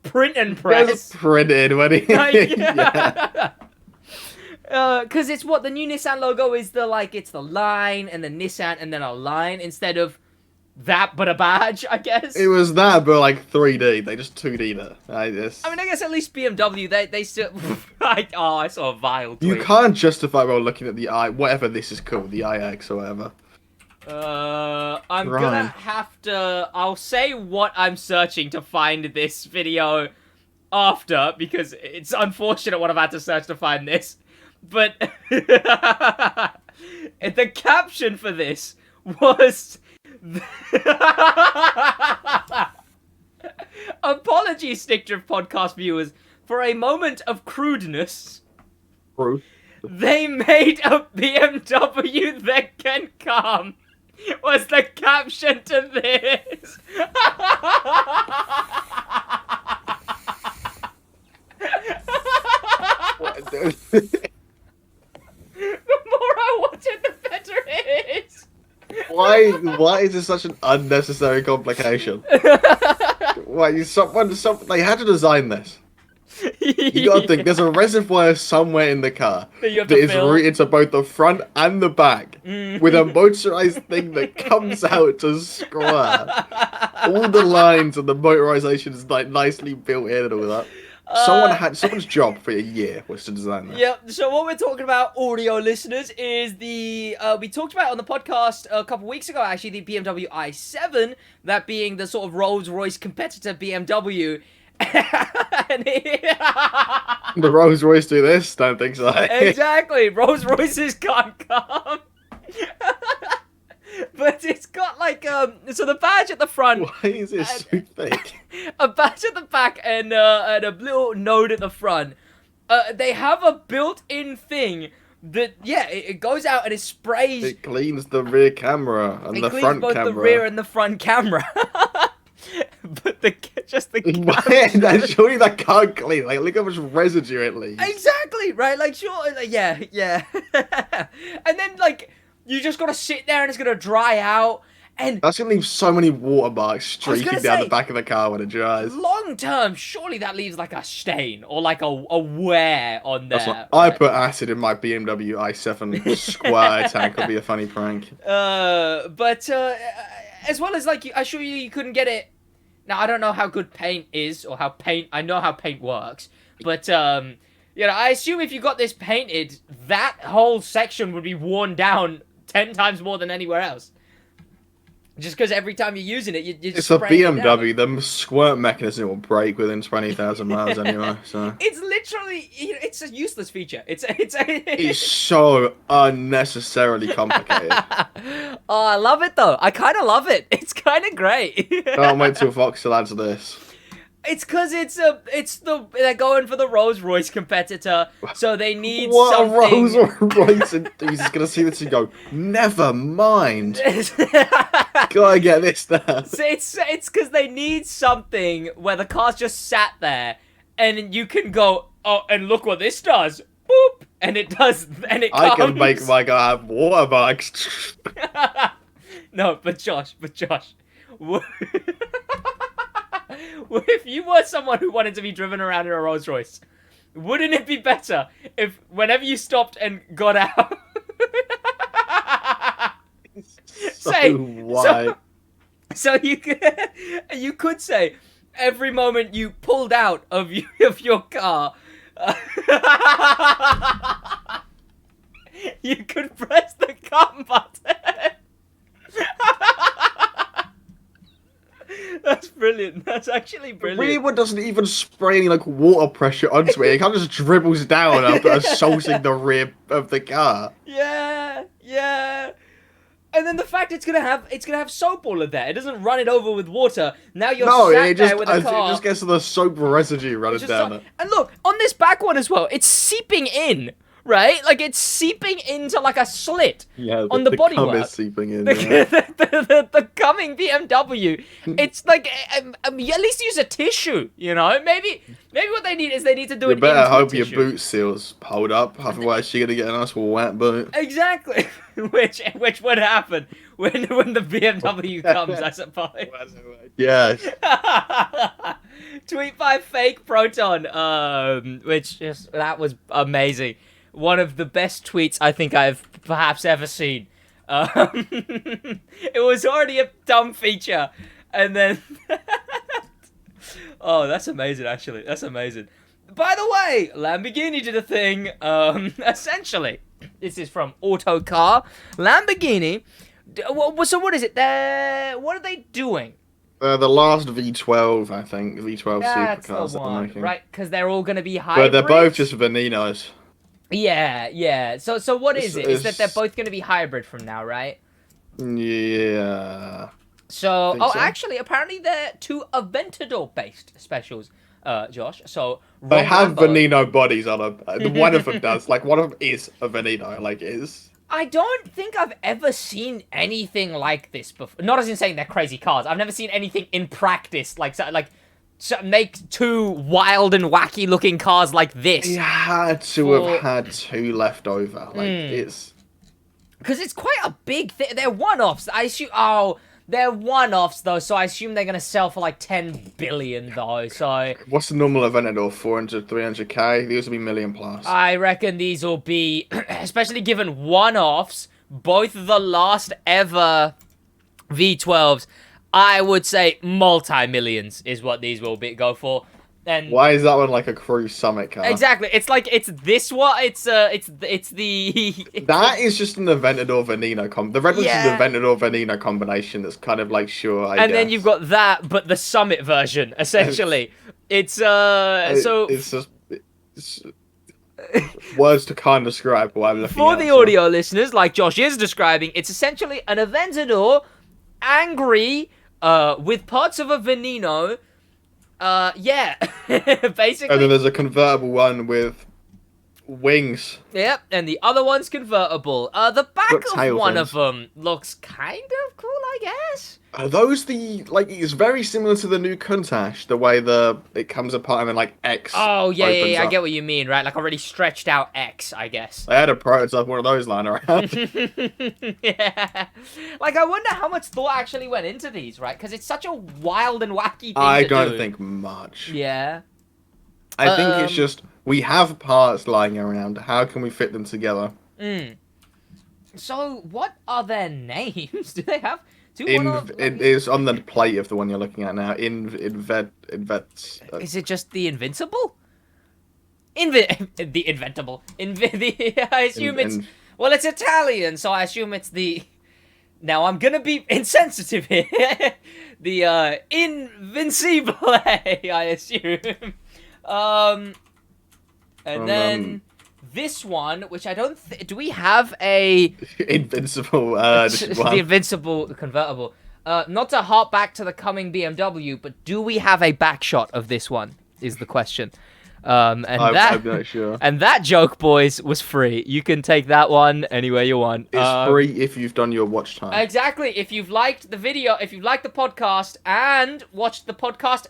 print and press. Just printed when he. Yeah. Because it's what the new Nissan logo is. It's the line and the Nissan and then a line instead of that, but a badge. I guess it was that, but like 3D. They just 2D'd it. I guess at least BMW they still. I saw a vile tweet. You can't justify looking at the whatever this is called, the iX or whatever. I'm gonna have to. I'll say what I'm searching to find this video after, because it's unfortunate what I've had to search to find this. But the caption for this was apologies, Stick Drift podcast viewers, for a moment of crudeness. They made a BMW that can come. Was the caption to this. The more I watch it, the better it is. Why is this such an unnecessary complication? Why someone they had to design this. You gotta think, there's a reservoir somewhere in the car that is routed to both the front and the back with a motorized thing that comes out to square. All the lines and the motorization is like nicely built in and all that. Someone's job for a year was to design that. Yep. So what we're talking about, audio listeners, is we talked about on the podcast a couple weeks ago, actually, the BMW i7, that being the sort of Rolls-Royce competitor BMW. The Rolls-Royce do this? Don't think so. Exactly. Rolls-Royces can't come. But it's got like so the badge at the front. Why is it so thick? A badge at the back and a little node at the front. They have a built-in thing that it goes out and it sprays. It cleans the rear camera and the front camera. It cleans both the rear and the front camera. But surely that can't clean. Like, look how much residue it leaves. Exactly, right? Like, sure, yeah. And then, like, you just gotta sit there and it's gonna dry out. And that's gonna leave so many water marks streaking down the back of the car when it dries. Long term, surely that leaves like a stain or like a wear on there. I put acid in my BMW i7 square tank. Would be a funny prank. But as well as like, I assure you couldn't get it. Now I don't know how good paint is or I know how paint works, but I assume if you got this painted, that whole section would be worn down 10 times more than anywhere else. Just because every time you're using it, it's a BMW. The squirt mechanism will break within 20,000 miles anyway. So it's literally, it's a useless feature. It's so unnecessarily complicated. Oh, I love it though. I kind of love it. It's kind of great. Can't wait till Vauxhall adds this. It's because they're going for the Rolls-Royce competitor, so they need something. What a Rolls-Royce enthusiast gonna see this and go, never mind. Gotta get this now. So it's because they need something where the car's just sat there, and you can go, oh, and look what this does. Boop, and it does, and it comes. I can make my car have watermarks. No, but Josh. If you were someone who wanted to be driven around in a Rolls Royce, wouldn't it be better if whenever you stopped and got out, so you could say every moment you pulled out of your car, you could press the come button. That's brilliant. That's actually The brilliant. rear one doesn't even spray any like water pressure onto it. It kind of just dribbles down after assaulting the rear of the car. Yeah, yeah. And then the fact it's gonna have soap all of that. It doesn't run it over with water. Now you're sat there with a car. It just gets the soap residue running down it. And look, on this back one as well, it's seeping in, right? Like it's seeping into like a slit on the bodywork. Is seeping in. The coming BMW, it's like at least use a tissue, you know? Maybe what they need is they need to do it. You better hope your boot seals hold up, otherwise you're gonna get a nice wet boot. Exactly, which would happen when the BMW comes, I suppose. Yes. Tweet by Fake Proton, that was amazing. One of the best tweets I think I've perhaps ever seen. It was already a dumb feature, and then oh, that's amazing. Actually, that's amazing. By the way, Lamborghini did a thing. Essentially, this is from Autocar. Lamborghini. So what is it? What are they doing? The last V12, I think, V12 supercars that they're making. Right? Because they're all going to be hybrids. But they're both just Vaninos. Yeah. So what is it? Is that they're both going to be hybrid from now, right? Yeah. So, actually, apparently they're two Aventador-based specials, Josh. So they have Vanino bodies on them. One of them does. Like, one of them is a Vanino. Like, is. I don't think I've ever seen anything like this before. Not as in saying they're crazy cars. I've never seen anything in practice make two wild and wacky looking cars like this. You had to have had two left over. Like, it's... Because it's quite a big thing. They're one-offs. I assume... Oh, they're one-offs, though, so I assume they're going to sell for, like, 10 billion, though, so... What's the normal Aventador? 400, 300k? These will be million plus. I reckon these will be, especially given one-offs, both the last ever V12s, I would say multi-millions is what these will go for. And why is that one like a Crew Summit car? Exactly. It's like it's this one. It's the. That is just an Aventador Vanino The red one's the Aventador Vanino combination. That's kind of like I guess. Then you've got that, but the Summit version. Essentially, it's just words to kind of describe what I'm looking for at. For the audio listeners, like Josh is describing, it's essentially an Aventador, angry, with parts of a Vanino. Basically. And then there's a convertible one with wings. Yep, and the other one's convertible. The back of one of them looks kind of cool, I guess. Are those it's very similar to the new Countach, the way it comes apart and then like X. Oh yeah, I get what you mean, right? Like a really stretched out X, I guess. They had a prototype one of those lying around. Yeah. Like I wonder how much thought actually went into these, right? Because it's such a wild and wacky thing I don't think much. Yeah. I think it's just we have parts lying around. How can we fit them together? So what are their names? Do they have? It is on the plate of the one you're looking at now. Is it just the Invincible? The Inventable. I assume it's... Well, it's Italian, so I assume it's the... Now, I'm gonna be insensitive here. The, Invincible, I assume. And then... This one, which I don't do we have a... Invincible, the Invincible convertible. Not to harp back to the coming BMW, but do we have a back shot of this one, is the question. I'm not sure. And that joke, boys, was free. You can take that one anywhere you want. It's free if you've done your watch time. Exactly. If you've liked the video, if you've liked the podcast, and watched the podcast,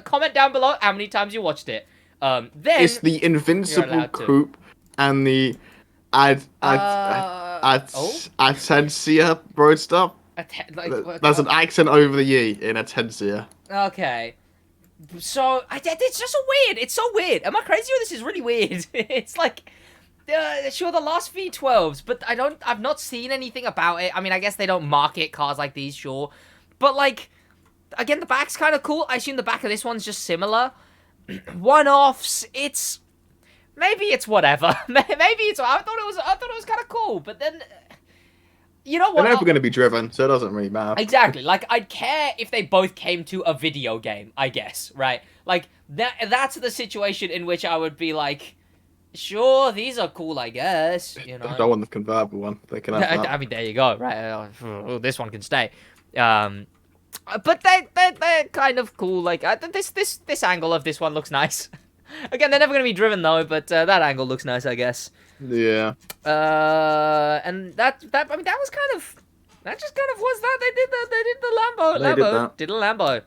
comment down below how many times you watched it. Then it's the Invincible Coupe. And the Auténtica Roadster. There's an accent over the E in Auténtica. Okay. So, it's just so weird. It's so weird. Am I crazy or this is really weird? It's like, sure, the last V12s, but I've not seen anything about it. I mean, I guess they don't market cars like these, sure. But, like, again, the back's kind of cool. I assume the back of this one's just similar. One-offs, maybe it's whatever. Maybe it's... I thought it was kind of cool, but then... you know what? They're never going to be driven, so it doesn't really matter. Exactly. Like, I'd care if they both came to a video game, I guess, right? Like, that's the situation in which I would be like, sure, these are cool, I guess, you know. I don't want the convertible one. They can have that. I mean, there you go, right? Oh, this one can stay. But they're kind of cool. Like, this angle of this one looks nice. Again, they're never going to be driven, though, but that angle looks nice, I guess. Yeah. And that I mean, that was kind of... That just kind of was that. They did the Lambo. They Did a Lambo.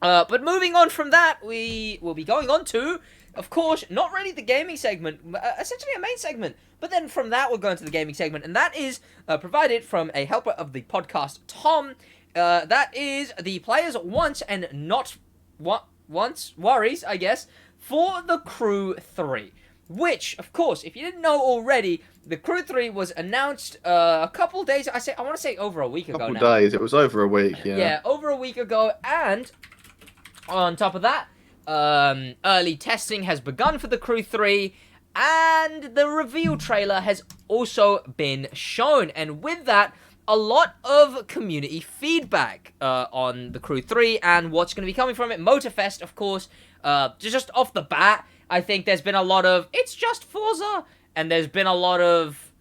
But moving on from that, we will be going on to, of course, not really the gaming segment, essentially a main segment. But then from that, we'll go into the gaming segment, and that is provided from a helper of the podcast, Tom. That is the players' wants and not worries, I guess, for the Crew 3. Which, of course, if you didn't know already, the Crew 3 was announced a couple days... I want to say over a week ago now. Couple days. It was over a week, yeah. Yeah, over a week ago. And on top of that, early testing has begun for the Crew 3. And the reveal trailer has also been shown. And with that, a lot of community feedback on the Crew 3 and what's going to be coming from it. Motorfest, of course, just off the bat, I think there's been a lot of, it's just Forza, and there's been a lot of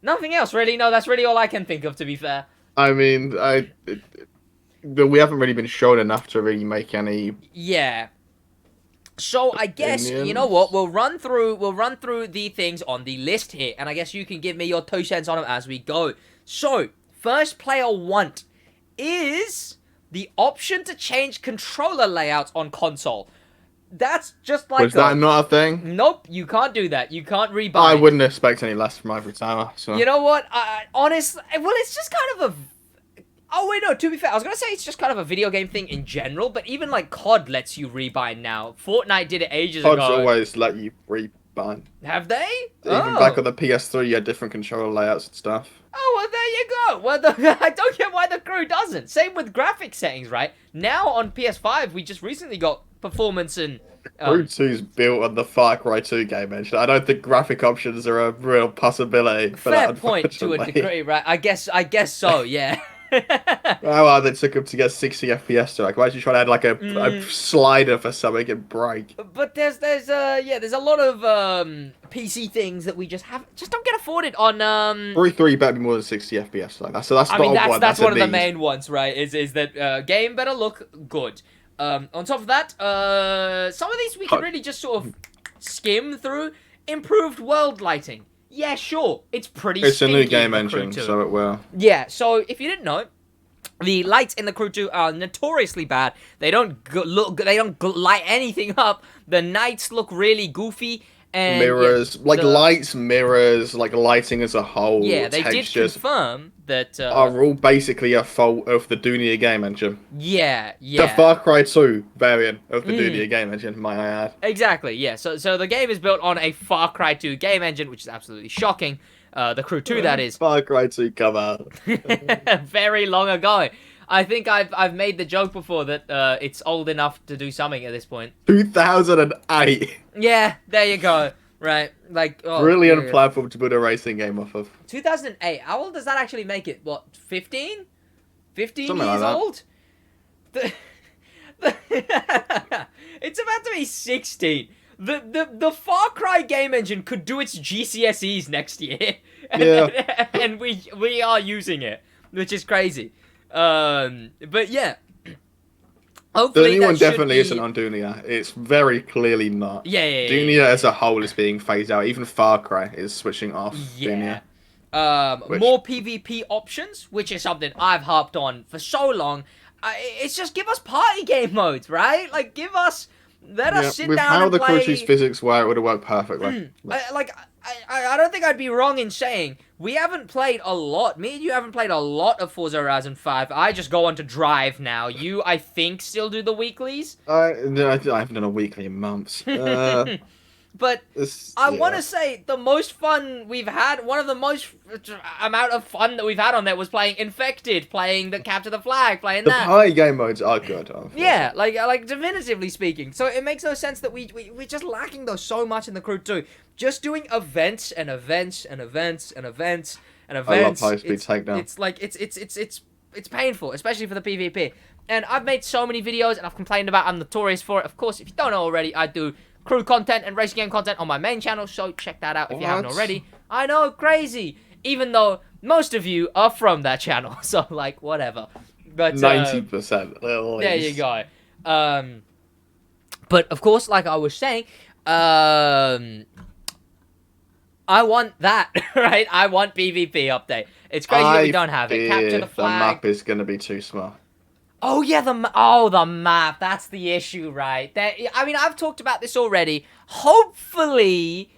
nothing else, really. No, that's really all I can think of, to be fair. I mean, we haven't really been shown enough to really make any... Yeah. So, I guess, you know what, we'll run through the things on the list here, and I guess you can give me your 2 cents on them as we go. So, first player want is the option to change controller layouts on console. That's just like... Was that not a thing? Nope, you can't do that. You can't rebind. I wouldn't expect any less from Ivory Tower, so... You know what? Honestly, well, it's just kind of a... Oh, wait, no, to be fair, I was going to say it's just kind of a video game thing in general, but even, like, COD lets you rebind now. Fortnite did it ages ago. COD's always let you rebind. Have they? Even back on the PS3, you had different controller layouts and stuff. Oh, well, there you go. Well, I don't get why the Crew doesn't. Same with graphic settings, right? Now, on PS5, we just recently got performance and... Crew 2's built on the Far Cry 2 game engine. I don't think graphic options are a real possibility. Fair point to a degree, right? I guess so, yeah. Well, they took him to get 60 FPS. So like, why did you try to add like a slider for something and break? But there's a lot of PC things that we just don't get afforded on. Crew 3 better be more than 60 FPS. Like that's not one. That's one of the main ones, right? Is that game better look good. On top of that, some of these we can really just sort of skim through. Improved world lighting. Yeah, sure. It's pretty. It's a new game engine, so it will. Yeah. So if you didn't know, the lights in the Crew 2 are notoriously bad. They don't light anything up. The nights look really goofy. And mirrors, lights, mirrors, like lighting as a whole. Yeah, they did confirm that are all basically a fault of the Dunia game engine. Yeah. The Far Cry 2 variant of the Dunia game engine, might I add. Exactly, yeah. So the game is built on a Far Cry 2 game engine, which is absolutely shocking. The Crew 2, that is. Far Cry 2 come out. Very long ago. I think I've made the joke before that it's old enough to do something at this point. 2008. Yeah, there you go. Right, like brilliant platform to build a racing game off of. 2008. How old does that actually make it? What, 15? 15 Something years like old? It's about to be 16. The Far Cry game engine could do its GCSEs next year, and we are using it, which is crazy. But yeah, hopefully the new one definitely isn't on Dunia. It's very clearly not. Yeah. Dunia as a whole is being phased out. Even Far Cry is switching off Dunia. More PvP options, which is something I've harped on for so long. It's just give us party game modes, right? Like let us sit down and play. With how the Crew 2's physics were, it would have worked perfectly. I don't think I'd be wrong in saying we haven't played a lot. Me and you haven't played a lot of Forza Horizon 5. I just go on to Drive now. You, I think, still do the weeklies? I haven't done a weekly in months. But I want to say the most fun we've had, one of the most amount of fun that we've had on there was playing Infected, playing the Capture the Flag, playing that. The party game modes are good. Yeah, like definitively speaking. So it makes no sense that we're just lacking those so much in the Crew 2. Just doing events and events and events and events and events. I love high-speed takedown. It's like it's painful, especially for the PvP. And I've made so many videos, and I've complained about. I'm notorious for it. Of course, if you don't know already, I do crew content and racing game content on my main channel, so check that out if you haven't already. I know, crazy. Even though most of you are from that channel, so like whatever. But 90%. There you go. But of course, like I was saying, I want that, right? I want PvP update. It's crazy that we don't have it. Capture the flag. The map is going to be too small. Oh, yeah, the map. That's the issue, right? I mean, I've talked about this already. Hopefully,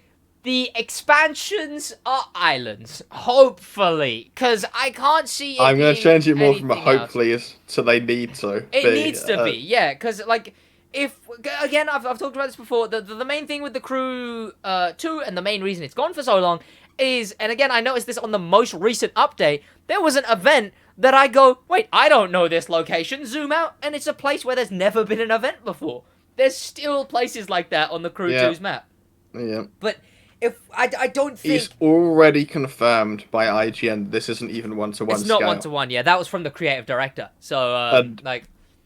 the expansions are islands. Hopefully. Because I can't see it I'm going to change it more from a hopefully to they need to. It needs to be, yeah. Because, like, again, I've talked about this before. The main thing with the Crew 2, and the main reason it's gone for so long, is, and again, I noticed this on the most recent update, there was an event that I go, wait, I don't know this location, zoom out, and it's a place where there's never been an event before. There's still places like that on the Crew 2's map. Yeah. But if I don't think... It's already confirmed by IGN this isn't even one-to-one It's not scale. one-to-one, yeah. That was from the creative director. So, like...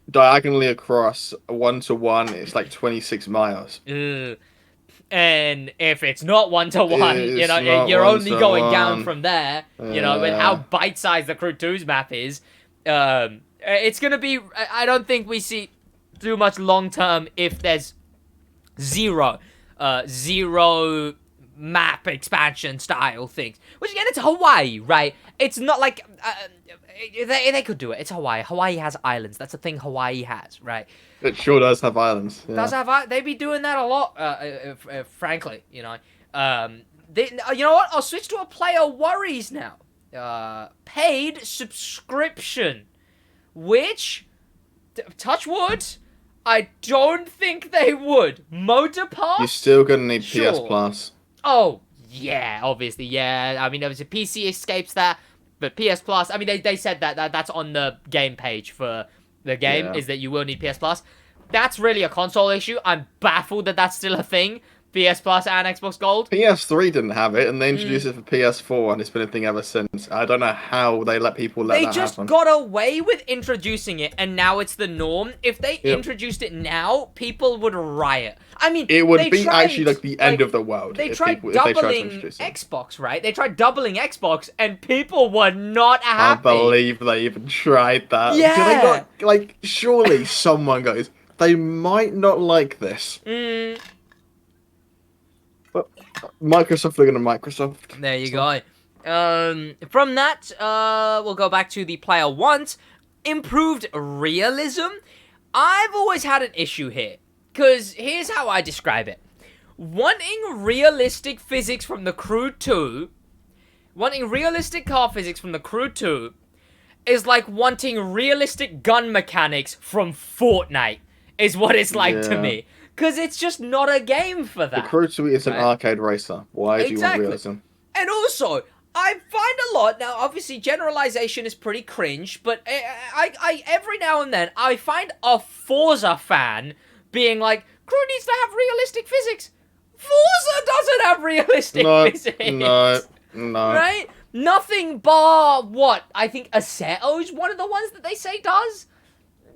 Diagonally across, one-to-one, it's like 26 miles. And if it's not one-to-one, you know, you're only going down from there, you know, with how bite-sized the Crew 2's map is. It's going to be, I don't think we see too much long-term if there's zero map expansion style things. Which, again, it's Hawaii, right? It's not like, they could do it. It's Hawaii. Hawaii has islands. That's a thing Hawaii has, right? It sure does have islands. Yeah. Does have they be doing that a lot? Frankly, you know. You know what? I'll switch to a player worries now. Paid subscription, which, touch wood, I don't think they would. Motor Pass. You're still gonna need PS Plus. Oh yeah, obviously, yeah. I mean, obviously PC escapes that, but PS Plus. I mean, they said that's on the game page for the game, is that you will need PS Plus. That's really a console issue. I'm baffled that that's still a thing. PS Plus and Xbox Gold. PS3 didn't have it, and they introduced it for PS4, and it's been a thing ever since. I don't know how they let people let that happen. They just got away with introducing it, and now it's the norm. If they introduced it now, people would riot. I mean, it would be actually like the end of the world. They tried doubling Xbox, right? They tried doubling Xbox, and people were not happy. I believe they even tried that. Yeah. Do they not, like, surely someone goes, they might not like this. But Microsoft are going to Microsoft. There you go. From that, we'll go back to the player wants. Improved realism. I've always had an issue here. Because here's how I describe it. Wanting realistic physics from the Crew 2, wanting realistic car physics from the Crew 2, is like wanting realistic gun mechanics from Fortnite, is what it's like to me. Because it's just not a game for that. The Crew 2 is an arcade racer. Why do you want realism? And also, I find a lot, now obviously generalization is pretty cringe, but I every now and then, I find a Forza fan being like, Crew needs to have realistic physics. Forza doesn't have realistic physics. No. Right? Nothing bar, what? I think Assetto is one of the ones that they say does.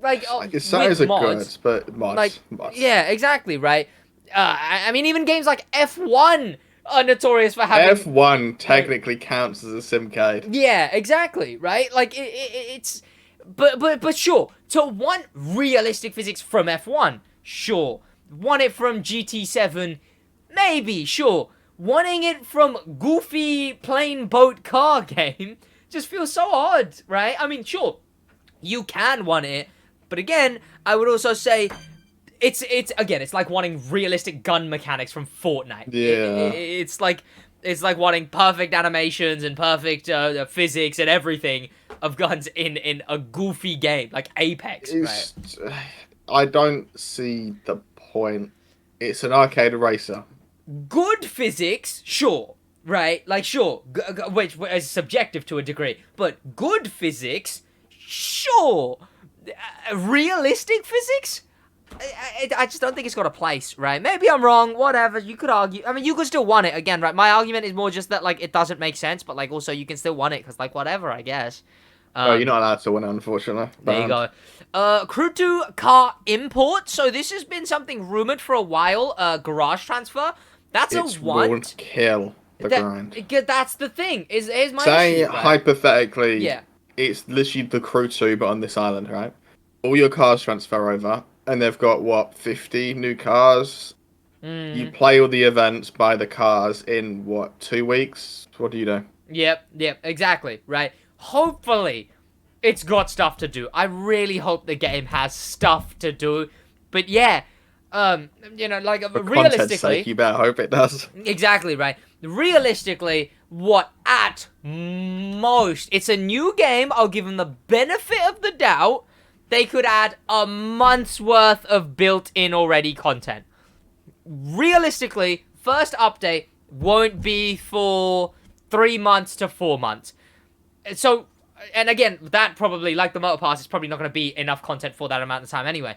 Like Assetto's are good, but mods. Yeah, exactly, right? I mean, even games like F1 are notorious for having... F1 technically counts as a simcade. Yeah, exactly, right? Like, it's... But sure, to want realistic physics from F1, sure. Want it from GT7, maybe, sure. Wanting it from goofy plane boat car game just feels so odd, right? I mean, sure, you can want it, but again, I would also say it's like wanting realistic gun mechanics from Fortnite. Yeah. It's like wanting perfect animations and perfect physics and everything of guns in a goofy game like Apex. Right? I don't see the point. It's an arcade racer. Good physics, sure, right? Like, sure, which is subjective to a degree, but good physics, sure. Realistic physics? I just don't think it's got a place, right? Maybe I'm wrong, whatever, you could argue. I mean, you could still want it, again, right? My argument is more just that, like, it doesn't make sense, but, like, also you can still want it, because, like, whatever, I guess. No, you're not allowed to win it, unfortunately. There you go. Crew 2 car import. So this has been something rumored for a while. Garage transfer. That's a want. Won't kill the grind. That's the thing. Here's my Say, issue, right? hypothetically, it's literally the Crew 2, but on this island, right? All your cars transfer over, and they've got, what, 50 new cars? You play all the events, buy the cars in, what, 2 weeks? What do you do? Yep, exactly, right? Hopefully, it's got stuff to do. I really hope the game has stuff to do. But yeah, you know, like, for realistically... content's sake, you better hope it does. Exactly, right? Realistically, what at most... It's a new game, I'll give them the benefit of the doubt. They could add a month's worth of built-in already content. Realistically, first update won't be for 3 months to 4 months. So, and again, that probably, like the Motor Pass, is probably not going to be enough content for that amount of time anyway.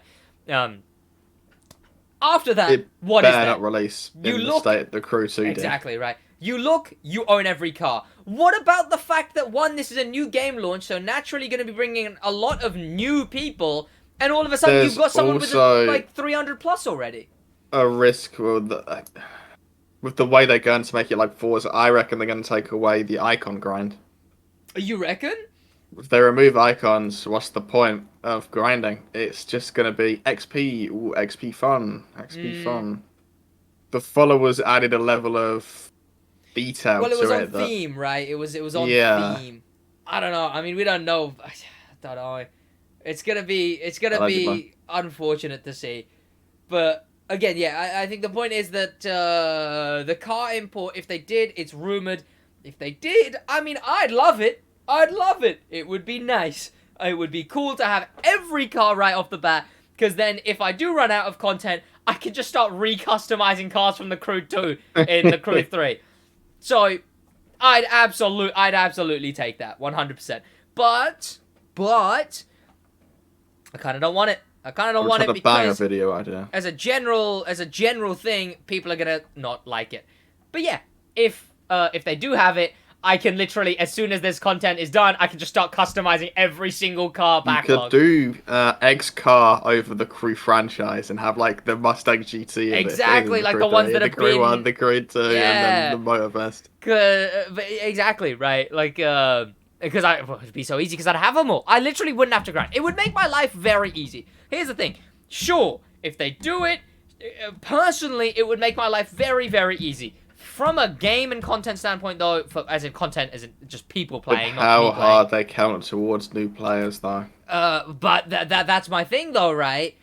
After that, what is that? Not release in the state the Crew 2 did. Exactly, right. You look, you own every car. What about the fact that, one, this is a new game launch, so naturally going to be bringing in a lot of new people, and all of a sudden you've got someone with, like, 300 plus already? A risk with the way they're going to make it like Forza. I reckon they're going to take away the icon grind. You reckon? If they remove icons, what's the point of grinding? It's just going to be XP. Ooh, XP fun. XP fun. The followers added a level of detail to it. Well, it was on theme, right? It was on theme. I don't know. I mean, we don't know. I don't know. It's going to be unfortunate to see. But again, yeah, I think the point is that the car import, if they did, it's rumored. If they did, I mean, I'd love it. I'd love it. It would be nice. It would be cool to have every car right off the bat, because then if I do run out of content, I can just start recustomizing cars from the Crew 2 in the Crew 3. So, I'd absolutely take that, 100%. But, I kind of don't want it. I kind of don't want it because bang a video idea. As a general thing, people are gonna not like it. But yeah, if they do have it, I can literally, as soon as this content is done, I can just start customizing every single car backlog. You could do X car over the Crew franchise and have like the Mustang GT. Exactly, like the ones that have been... The Crew 1, the Crew 2, and then the Motorfest. Exactly, right? Like, because it'd be so easy because I'd have them all. I literally wouldn't have to grind. It would make my life very easy. Here's the thing. Sure, if they do it, personally, it would make my life very, very easy. From a game and content standpoint, though, as in content, as in just people playing, not how me playing. hard they count towards new players, though. But that's my thing, though, right?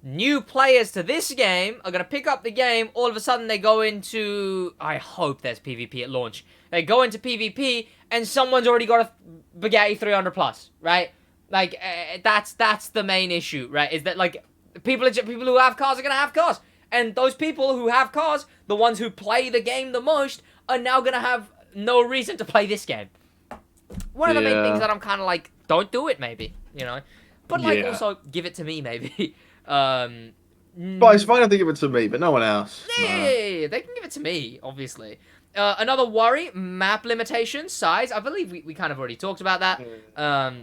New players to this game are going to pick up the game. All of a sudden, they go into... I hope there's PvP at launch. They go into PvP, and someone's already got a Bugatti 300 plus, right? Like, that's the main issue, right? Is that, like, people who have cars are going to have cars. And those people who have cars, the ones who play the game the most, are now going to have no reason to play this game. One of the main things that I'm kind of like, don't do it, maybe, you know? But, like, also, give it to me, maybe. But it's fine if they give it to me, but no one else. Yeah, they can give it to me, obviously. Another worry, map limitations, size. I believe we kind of already talked about that.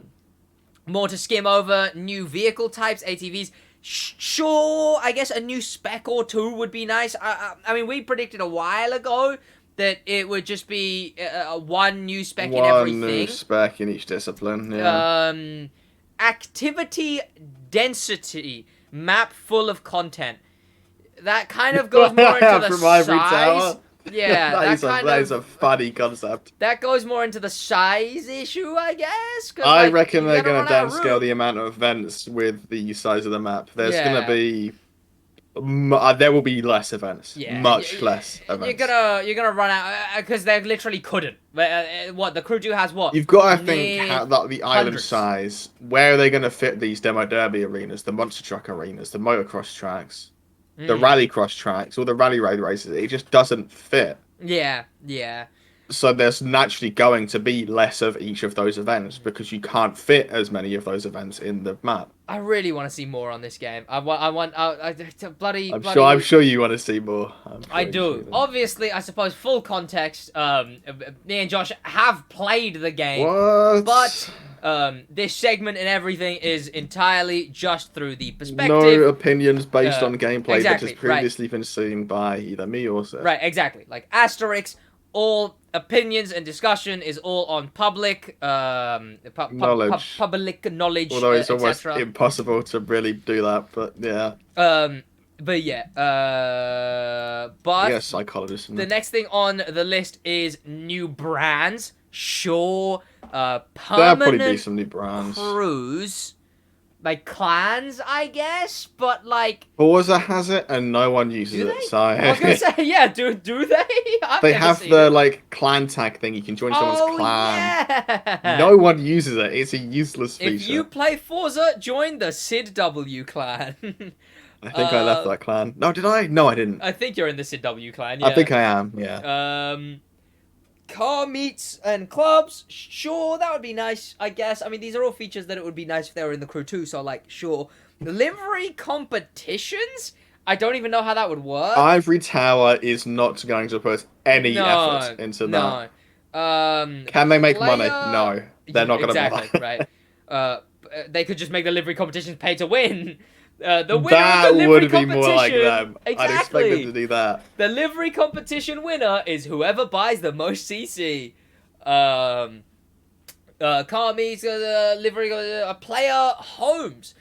More to skim over, new vehicle types, ATVs. Sure, I guess a new spec or two would be nice. I mean, we predicted a while ago that it would just be one new spec in everything. One new spec in each discipline, yeah. Activity density. Map full of content. That kind of goes more into the From Ivory size. Tower. Yeah, that is a funny concept. That goes more into the size issue, I guess. I reckon they're going to downscale the amount of events with the size of the map. There's going to be... there will be less events. Yeah, much less events. You're gonna run out because they literally couldn't. What the Crew 2 has? What you've got to think that the island size. Where are they going to fit these demo derby arenas, the monster truck arenas, the motocross tracks, the rallycross tracks, or the rally road races? It just doesn't fit. Yeah. So there's naturally going to be less of each of those events because you can't fit as many of those events in the map. I really want to see more on this game. Bloody. I'm sure you want to see more. I do. Obviously, I suppose full context. Me and Josh have played the game, but this segment and everything is entirely just through the perspective. No opinions based on gameplay that has previously right. been seen by either me or Seth. Right, exactly. Like asterisks. All opinions and discussion is all on public knowledge. Public knowledge. Although it's almost impossible to really do that, but yeah. But yeah. But yeah, psychologist. The next thing on the list is new brands. Sure. Permanent. There'll probably be some new brands. Crews. Like clans, I guess, but like Forza has it and no one uses it. So I was gonna say, yeah, do they? They have the like clan tag thing. You can join someone's clan. Yeah. No one uses it. It's a useless feature. If you play Forza, join the SidWaj clan. I think I left that clan. No, did I? No, I didn't. I think you're in the SidWaj clan. Yeah. I think I am. Yeah. Car meets and clubs, sure, that would be nice, I guess. I mean, these are all features that it would be nice if they were in the Crew too, so, like, sure. Livery competitions? I don't even know how that would work. Ivory Tower is not going to put any effort into that. No. Can they make money? No. They're not going to Exactly, right. They could just make the livery competitions pay to win. The winner of the livery competition. That would be more like them. Exactly. I'd expect them to do that. The livery competition winner is whoever buys the most CC. Car meets livery player homes.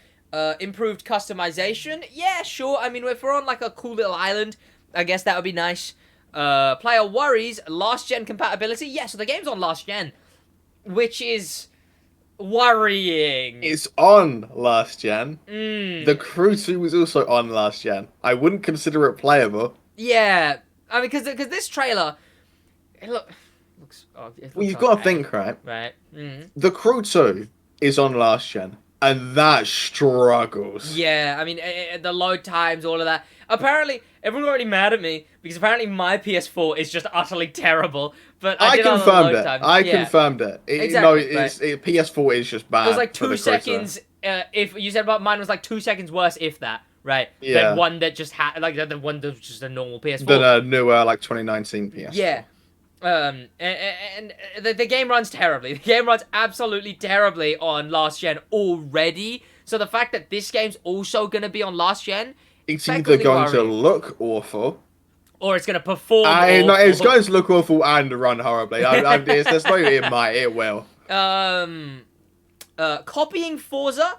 Improved customization. Yeah, sure. I mean, if we're on like a cool little island, I guess that would be nice. Player worries. Last gen compatibility. Yeah, so the game's on last gen, which is worrying. It's on last gen. The Crew 2 was also on last gen. I wouldn't consider it playable. Yeah, I mean, because this trailer, it looks well, you've got to think, right? Right. The Crew 2 is on last gen, and that struggles. Yeah, I mean, the load times, all of that. Apparently, everyone's already mad at me because apparently my PS4 is just utterly terrible. But I confirmed it. I confirmed it. Exactly. PS4 is just bad. It was like 2 seconds. If you said about mine was like 2 seconds worse, if that, right? Yeah. Than one that just had like the one that was just a normal PS4. Than a newer like 2019 PS4. Yeah. And the game runs terribly. The game runs absolutely terribly on last gen already. So the fact that this game's also gonna be on last gen. It's either going to look awful, or it's going to perform awful. No, it's going to look awful and run horribly. There's no it might. It will. Copying Forza?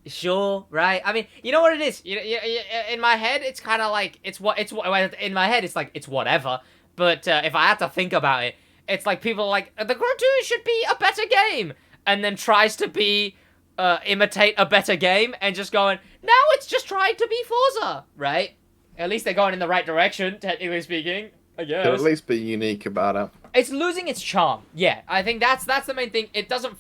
Sure, right? I mean, you know what it is? In my head, it's kind of like, in my head, it's like, it's whatever. But if I had to think about it, it's like people are like, the Crew 2 should be a better game. And then tries to be... imitate a better game and just going, now it's just trying to be Forza, right? At least they're going in the right direction, technically speaking, I guess. Could at least be unique about it. It's losing its charm. Yeah, I think that's the main thing. It doesn't,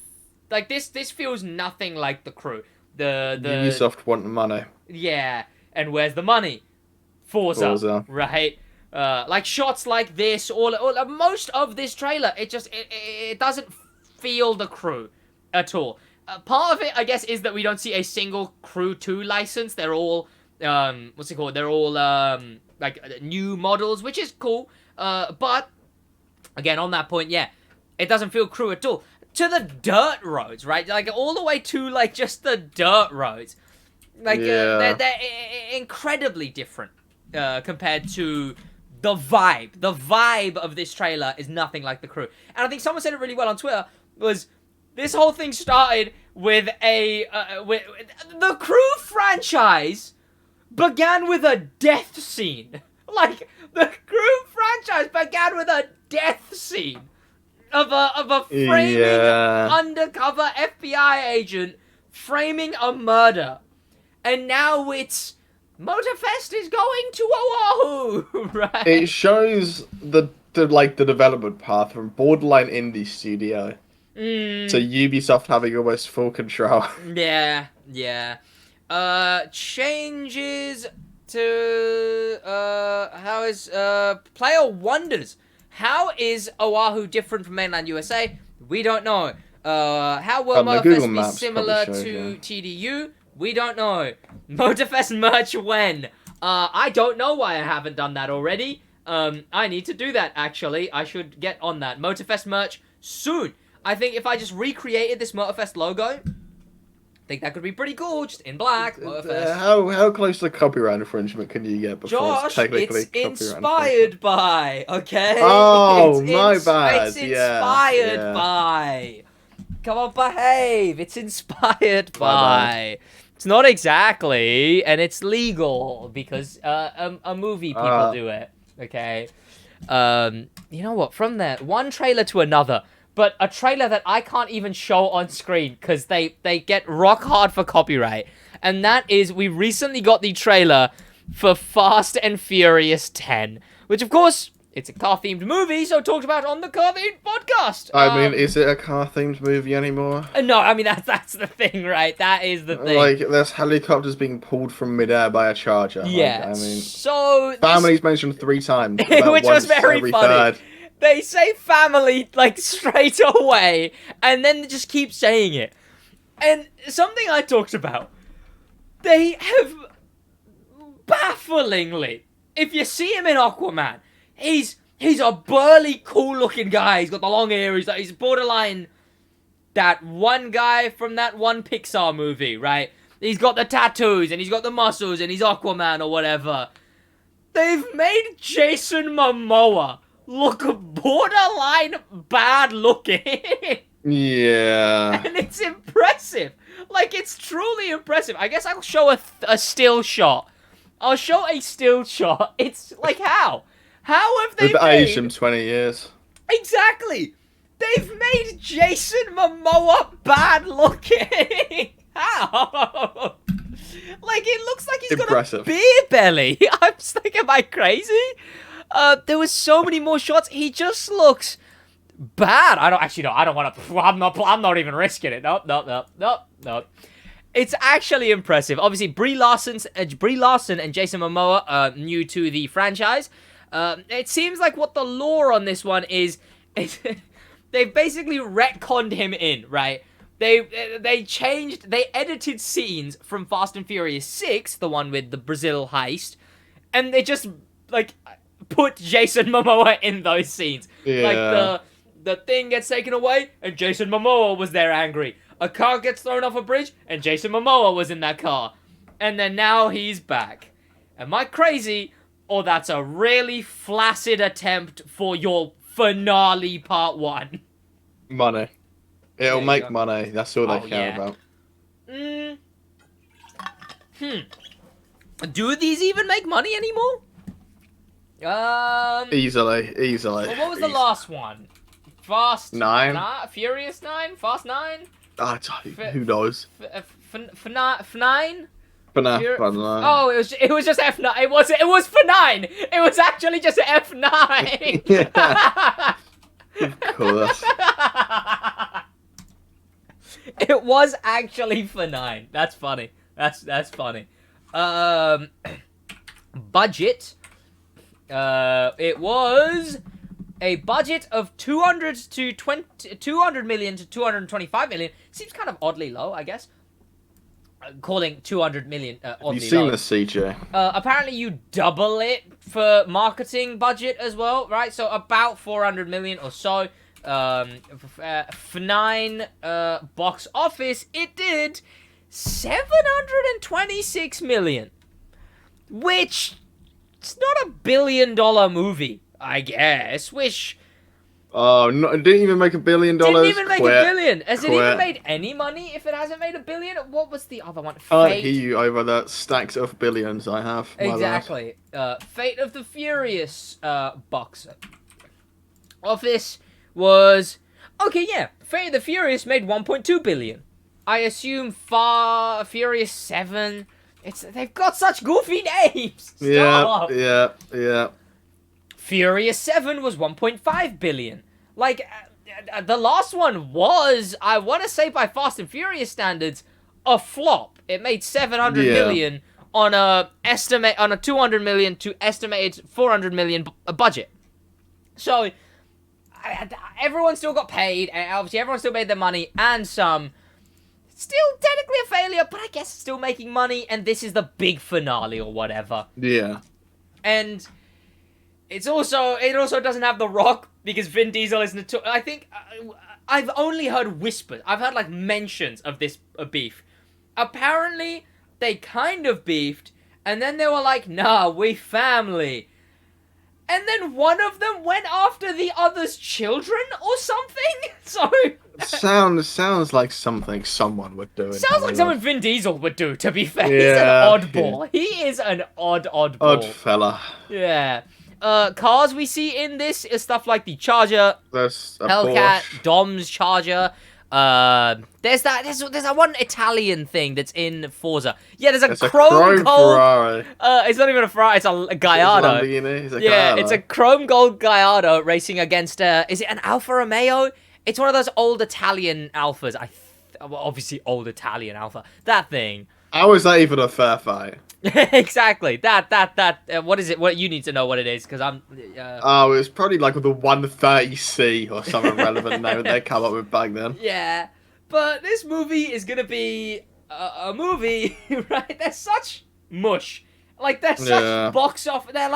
like, this feels nothing like the Crew. The Ubisoft want the money. Yeah, and where's the money? Forza. Right? Like, shots like this, most of this trailer, it doesn't feel the Crew at all. Part of it, I guess, is that we don't see a single Crew 2 license. They're all, what's it called? They're all, like, new models, which is cool. But, again, on that point, yeah, it doesn't feel Crew at all. To the dirt roads, right? Like, all the way to, like, just the dirt roads. Like, they're incredibly different, compared to the vibe. The vibe of this trailer is nothing like the Crew. And I think someone said it really well on Twitter, was... This whole thing started with the Crew franchise began with a death scene. Like, the Crew franchise began with a death scene of a framing undercover FBI agent framing a murder. And now it's Motorfest is going to Oahu, right? It shows the development path from borderline indie studio to Ubisoft having almost full control. Yeah. Changes to player wonders How is Oahu different from mainland USA? We don't know. How will the Google Motorfest be Maps similar probably shows to you. TDU? We don't know. Motorfest merch when? I don't know why I haven't done that already. I need to do that, actually. I should get on that. Motorfest merch soon. I think if I just recreated this Motorfest logo, I think that could be pretty cool, just in black. Motorfest. How close to copyright infringement can you get before Josh, it's technically it's copyright inspired by, okay? Oh, my bad. It's inspired by. Come on, behave. It's inspired by. It's not exactly, and it's legal because a movie people do it. Okay. You know what? From there, one trailer to another, but a trailer that I can't even show on screen because they get rock hard for copyright. And that is, we recently got the trailer for Fast and Furious 10, which of course, it's a car-themed movie, so talked about on the car-themed podcast. I mean, is it a car-themed movie anymore? No, I mean, that's the thing, right? That is the thing. Like, there's helicopters being pulled from midair by a charger. Yeah, like, I mean, so... family's mentioned 3 times. Which was very funny. Third. They say family, like, straight away, and then they just keep saying it. And something I talked about, they have bafflingly, if you see him in Aquaman, he's a burly, cool-looking guy. He's got the long hair. He's borderline that one guy from that one Pixar movie, right? He's got the tattoos, and he's got the muscles, and he's Aquaman or whatever. They've made Jason Momoa look borderline bad-looking. Yeah. And it's impressive. Like, it's truly impressive. I guess I'll show a still shot. I'll show a still shot. It's like, how? How have they aged him 20 years. Exactly. They've made Jason Momoa bad looking. How? Like, it looks like he's got a beer belly. I'm just like, am I crazy? There was so many more shots. He just looks bad. I don't want to. I'm not even risking it. Nope. It's actually impressive. Obviously, Brie Larson and Jason Momoa are new to the franchise. It seems like what the lore on this one is they've basically retconned him in, right? They edited scenes from Fast and Furious 6, the one with the Brazil heist, and they just, like, put Jason Momoa in those scenes. Yeah. Like, the thing gets taken away, and Jason Momoa was there angry. A car gets thrown off a bridge, and Jason Momoa was in that car. And then now he's back. Am I crazy? Or that's a really flaccid attempt for your finale part 1? Money. It'll make money. That's all they care about. Do these even make money anymore? Easily. Well, what was the last one? Fast 9? Furious 9? Fast 9? Who knows? F9? Oh, it was just F9. It was for 9. It was actually just F9. Yeah. Of course. It was actually for 9. That's funny. That's funny. Budget. It was a budget of 200 million to 225 million. Seems kind of oddly low, I guess. Calling 200 million oddly low. Have you seen the CJ? Apparently you double it for marketing budget as well, right? So about 400 million or so. For 9 box office, it did 726 million. Which, it's not a $1 billion movie, I guess. Which... Oh, no, it didn't even make $1 billion. Didn't even make $1 billion. Has it even made any money if it hasn't made $1 billion? What was the other one? I hear you over the stacks of billions I have. Exactly. Fate of the Furious box office was... Okay, yeah. Fate of the Furious made 1.2 billion. I assume Furious 7... They've got such goofy names! Stop! Yeah. Furious 7 was 1.5 billion. Like, the last one was, I want to say by Fast and Furious standards, a flop. It made 700 million on a 200 million to estimated 400 million budget. So, everyone still got paid, and obviously everyone still made their money, and some. Still technically a failure, but I guess still making money, and this is the big finale or whatever. Yeah. And it also doesn't have The Rock, because Vin Diesel isn't. I think I've only heard whispers. I've heard like mentions of this beef. Apparently, they kind of beefed, and then they were like, "Nah, we family." And then one of them went after the other's children or something. So sounds like something someone would do. Sounds like something Vin Diesel would do. To be fair, he's an oddball. Yeah. He is an oddball. Odd fella. Yeah. Cars we see in this is stuff like the Charger, there's a Hellcat, Porsche. Dom's Charger. There's that one Italian thing that's in Forza. Yeah, there's a chrome gold. Ferrari. It's not even a Ferrari. It's a Gallardo. It's a Gallardo. It's a chrome gold Gallardo racing against is it an Alfa Romeo? It's one of those old Italian Alfas. Obviously old Italian Alfa. That thing. How is that even a fair fight? Exactly. That. What is it? What you need to know what it is, because I'm. Oh, it was probably like the 130C or something relevant name they come up with back then. Yeah, but this movie is gonna be a movie, right? They're such mush. Like they're such box off. They're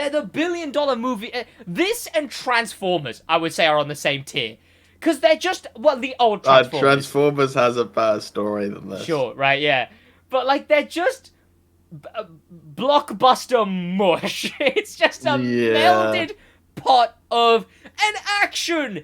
the $1 billion movie. This and Transformers, I would say, are on the same tier. Because they're just, the old Transformers. Transformers has a better story than this. Sure, right, yeah. But, they're just blockbuster mush. It's just a melded pot of an action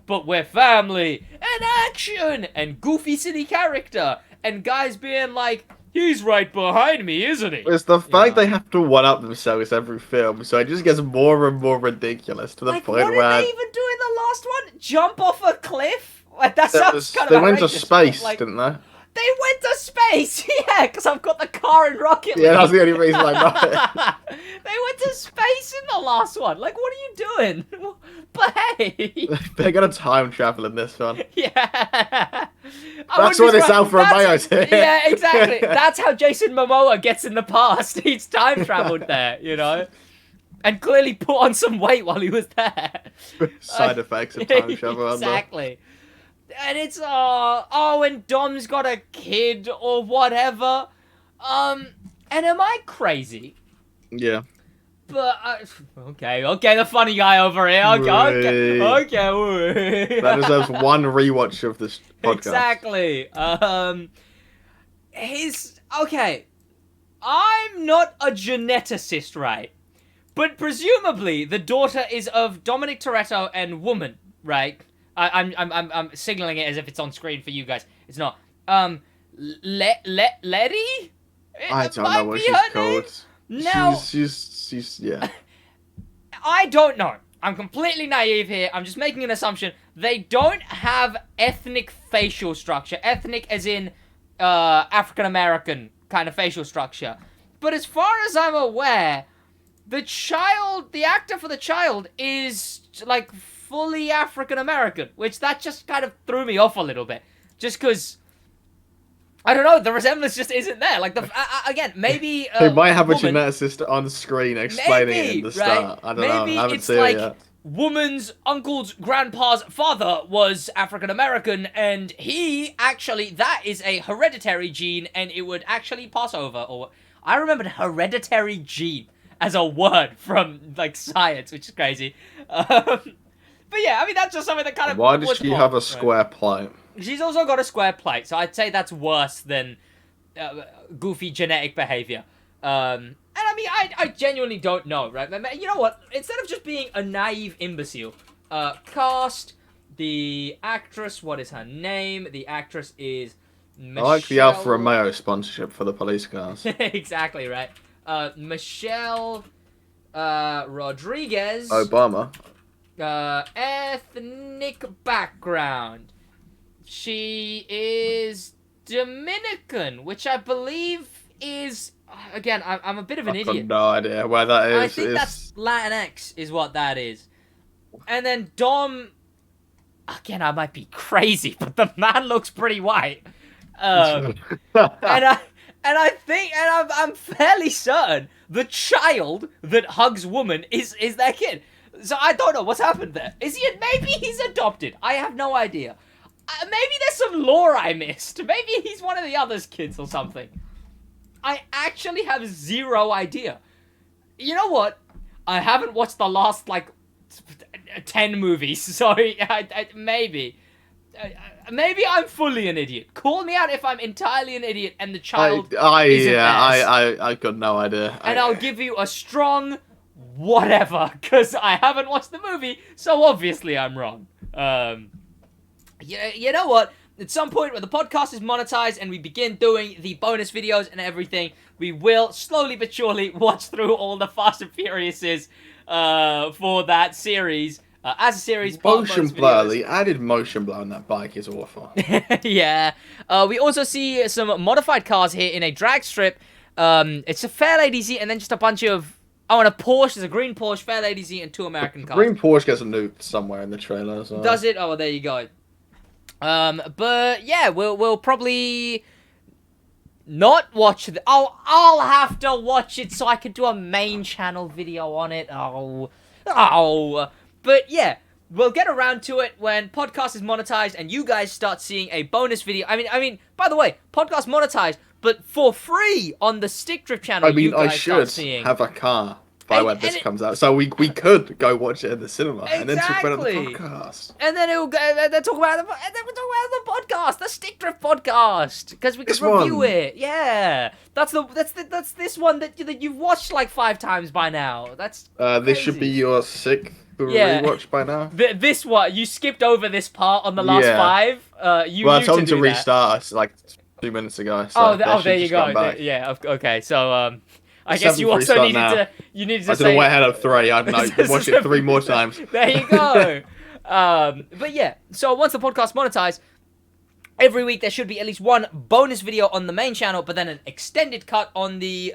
but we're family, and action, and goofy city character, and guys being like, he's right behind me, isn't he? It's the fact they have to one-up themselves every film, so it just gets more and more ridiculous to the point where... What did they even do in the last one? Jump off a cliff? That sounds kind of They went to space, didn't they? They went to space! Yeah, because I've got the car in Rocket League. Yeah, that's the only reason I know it. They went to space in the last one. What are you doing? But hey... They're going to time travel in this one. Yeah. That's why this Alfa Romeo's here. Yeah, exactly. That's how Jason Momoa gets in the past. He's time traveled there, you know? And clearly put on some weight while he was there. Side effects of time travel. Exactly. And it's, and Dom's got a kid or whatever. And am I crazy? Yeah. But, okay, the funny guy over here. Okay. That deserves one rewatch of this podcast. Exactly. Okay. I'm not a geneticist, right? But presumably the daughter is of Dominic Toretto and woman, right? I'm signaling it as if it's on screen for you guys. It's not. Letty? I don't know what she's called. Now, she's yeah. I don't know. I'm completely naive here. I'm just making an assumption. They don't have ethnic facial structure. Ethnic as in African American kind of facial structure. But as far as I'm aware, the actor for the child is fully African American, which that just kind of threw me off a little bit. Just because, I don't know, the resemblance just isn't there. Again, maybe they might have a geneticist on the screen explaining it in the start. I don't know. I haven't seen it yet. Woman's uncle's grandpa's father was African American, and he actually, that is a hereditary gene, and it would actually pass over. Or I remembered hereditary gene as a word from science, which is crazy. But yeah, I mean, that's just something that kind of... Why does she have a square plate? She's also got a square plate, so I'd say that's worse than goofy genetic behavior. And I mean, I genuinely don't know, right? You know what? Instead of just being a naive imbecile, cast the actress, what is her name? The actress is Michelle... I like the Alfa Romeo sponsorship for the police cars. Exactly, right? Michelle Rodriguez... Obama. Ethnic background. She is Dominican, which I believe is... Again, I'm a bit of an idiot. I have no idea where that is. I think that's Latinx is what that is. And then Dom... Again, I might be crazy, but the man looks pretty white. And I think, and I'm fairly certain, the child that hugs woman is their kid. So I don't know what's happened there. Is he? Maybe he's adopted. I have no idea. Maybe there's some lore I missed. Maybe he's one of the other's kids or something. I actually have zero idea. You know what? I haven't watched the last, 10 movies. Sorry, maybe. Maybe I'm fully an idiot. Call me out if I'm entirely an idiot and the child I got no idea. And I'll give you a strong whatever, because I haven't watched the movie, so obviously I'm wrong. You know what? At some point when the podcast is monetized and we begin doing the bonus videos and everything, we will slowly but surely watch through all the Fast and Furiouses for that series. As a series, motion blur. The added motion blur on that bike is awful. Yeah. We also see some modified cars here in a drag strip. It's a Fairlady Z and then just a bunch of... Oh, and a Porsche. There's a green Porsche, Fairlady Z, and 2 American cars. Green Porsche gets a nuke somewhere in the trailer. So. Does it? Oh, there you go. But yeah, we'll probably not watch the... Oh, I'll have to watch it so I can do a main channel video on it. Oh. But yeah, we'll get around to it when podcast is monetized and you guys start seeing a bonus video. I mean, by the way, podcast monetized, but for free on the Stick Drift channel. I mean, I should have a car by when this comes out, so we could go watch it in the cinema and then talk about the podcast. And then we'll talk about the podcast, the Stick Drift podcast, because we can review it. Yeah, that's this one that you've watched like 5 times by now. That's this should be your 6th rewatch by now. This one you skipped over this part on the last 5. I told him to restart like 2 minutes ago. So there you go. Okay. So I guess you also needed to. You needed to. I did a way ahead of 3. I don't know. Watch it 3 more times. There you go. But yeah. So once the podcast monetized, every week there should be at least one bonus video on the main channel, but then an extended cut on the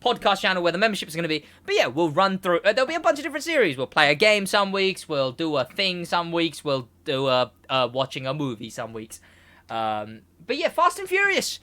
podcast channel where the membership is going to be. But yeah, we'll run through. There'll be a bunch of different series. We'll play a game some weeks. We'll do a thing some weeks. We'll do watching a movie some weeks. But yeah, Fast and Furious.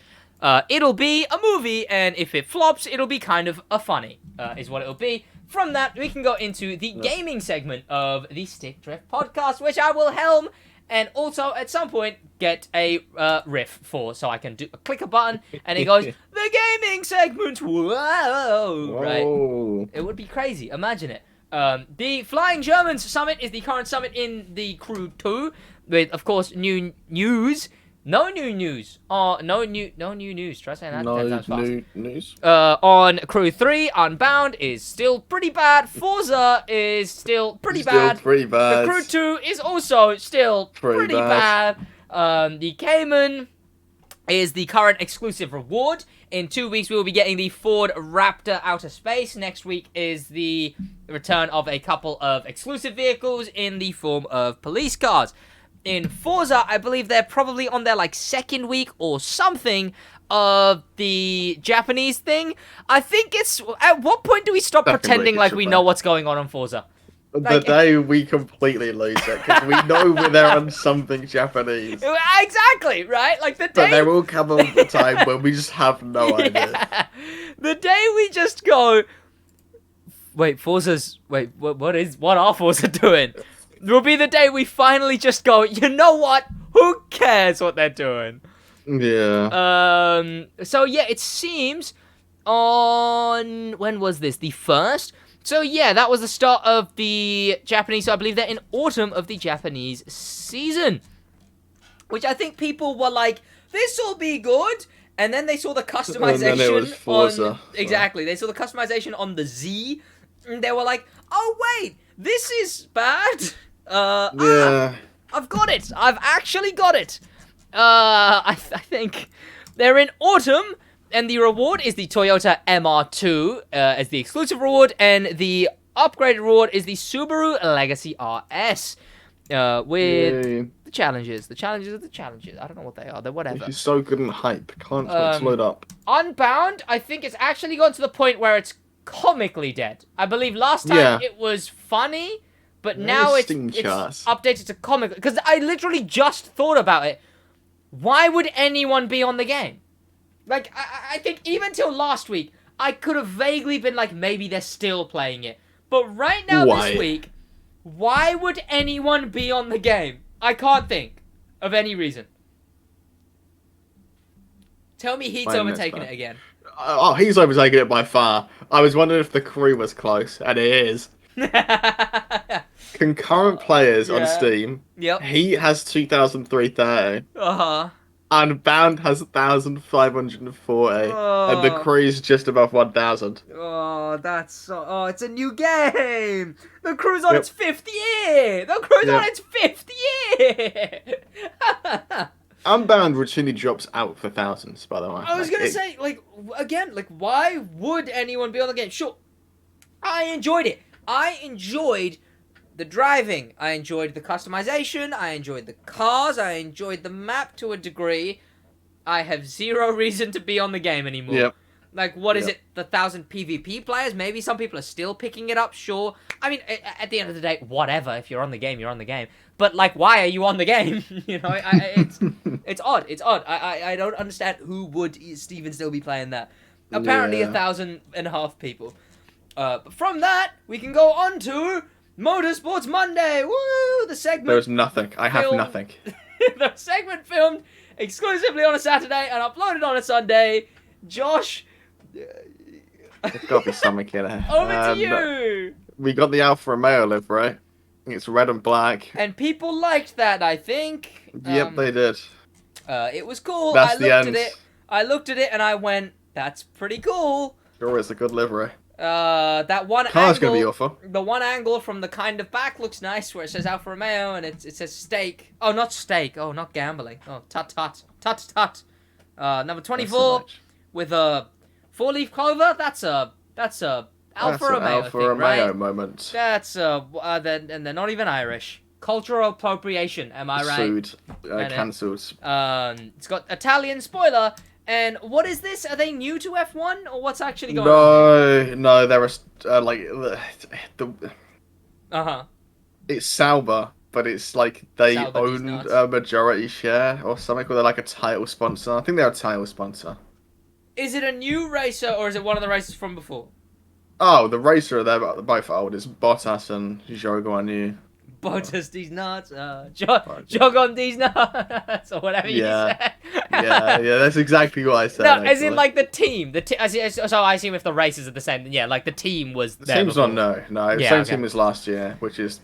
It'll be a movie, and if it flops, it'll be kind of a funny, is what it'll be. From that, we can go into the gaming segment of the Stick Drift podcast, which I will helm, and also, at some point, get a riff for, so I can click a button, and it goes, the gaming segment, whoa, right? It would be crazy, imagine it. The Flying Germans Summit is the current summit in the Crew 2, with, of course, new news. No new news. No new news. Try saying that 10 times fast. No new news. On Crew 3, Unbound is still pretty bad. Forza is still pretty bad. The Crew 2 is also still pretty bad. The Cayman is the current exclusive reward. In 2 weeks, we will be getting the Ford Raptor Outer Space. Next week is the return of a couple of exclusive vehicles in the form of police cars. In Forza, I believe they're probably on their, 2nd week or something of the Japanese thing. I think it's... At what point do we stop pretending like we know what's going on Forza? The day we completely lose it, because we know they're on something Japanese. Exactly, right? Like, the day... But there will come a time when we just have no idea. The day we just go... Wait, Forza's... Wait, what are Forza doing? Will be the day we finally just go, you know what? Who cares what they're doing? Yeah. So yeah, it seems on... When was this? The 1st? So yeah, that was the start of the Japanese... So I believe they're in autumn of the Japanese season. Which I think people were like, this will be good. And then they saw the customization and then it was Forza, on... Exactly. They saw the customization on the Z. And they were like, oh wait, this is bad. I've got it. I've actually got it. I think they're in autumn, and the reward is the Toyota MR2 as the exclusive reward, and the upgraded reward is the Subaru Legacy RS with the challenges. The challenges are the challenges. I don't know what they are. They're whatever. He's so good in hype. Can't load up. Unbound, I think it's actually gone to the point where it's comically dead. I believe last time it was funny. But now it's updated to comic. Because I literally just thought about it. Why would anyone be on the game? Like, I think even till last week, I could have vaguely been like, maybe they're still playing it. But right now, Why? this week, why would anyone be on the game? I can't think of any reason. Tell me Heat's overtaking it again. Oh, he's overtaking it by far. I was wondering if the Crew was close, and it is. Concurrent players on Steam. Yep. He has 2,330. Uh-huh. And Bound has 1,540. And the Crew's just above 1,000. Oh, that's so... Oh, it's a new game! The Crew's on its 5th year! The Crew's on its 5th year! Unbound routinely drops out for thousands, by the way. I was gonna say, like, again, like, why would anyone be on the game? Sure, I enjoyed it. I enjoyed the driving. I enjoyed the customization. I enjoyed the cars. I enjoyed the map to a degree. I have zero reason to be on the game anymore. Yep. Like, what is it? The 1,000 PvP players? Maybe some people are still picking it up, sure. I mean, at the end of the day, whatever. If you're on the game, you're on the game. But, like, why are you on the game? You know, it's odd. It's odd. I don't understand who would Steven still be playing that. Apparently 1,500 people. But from that, we can go on to Motorsports Monday. Woo! The segment. There's nothing. I have nothing. The segment filmed exclusively on a Saturday and uploaded on a Sunday. Josh... There's got to be something in there. Over to you! We got the Alfa Romeo livery. It's red and black. And people liked that, I think. Yep, they did. It was cool. That's I looked at it and I went, that's pretty cool. Sure is a good livery. That one Car's angle... gonna be awful. The one angle from the kind of back looks nice, where it says Alfa Romeo and it says steak. Oh, not steak. Oh, not gambling. Oh, tut-tut. Tut-tut. Number 24 with a... 4-leaf clover? That's a Alfa Romeo Alfa thing, Romeo right? moment. That's and they're not even Irish. Cultural appropriation, am I right? Sued. Cancelled. It's got Italian spoiler. And what is this? Are they new to F1 or what's actually going on? No, there was it's Sauber, but it's like they own a majority share or something, or they're like a title sponsor. I think they're a title sponsor. Is it a new racer, or is it one of the races from before? Oh, the racer, they're both old. It's Bottas and Zhou Guanyu. Bottas these nuts, jog on these nuts, or whatever you said. yeah, that's exactly what I said. No, as in like the team. So I assume if the races are the same, then like the team was there. The team's not the same team as last year, which was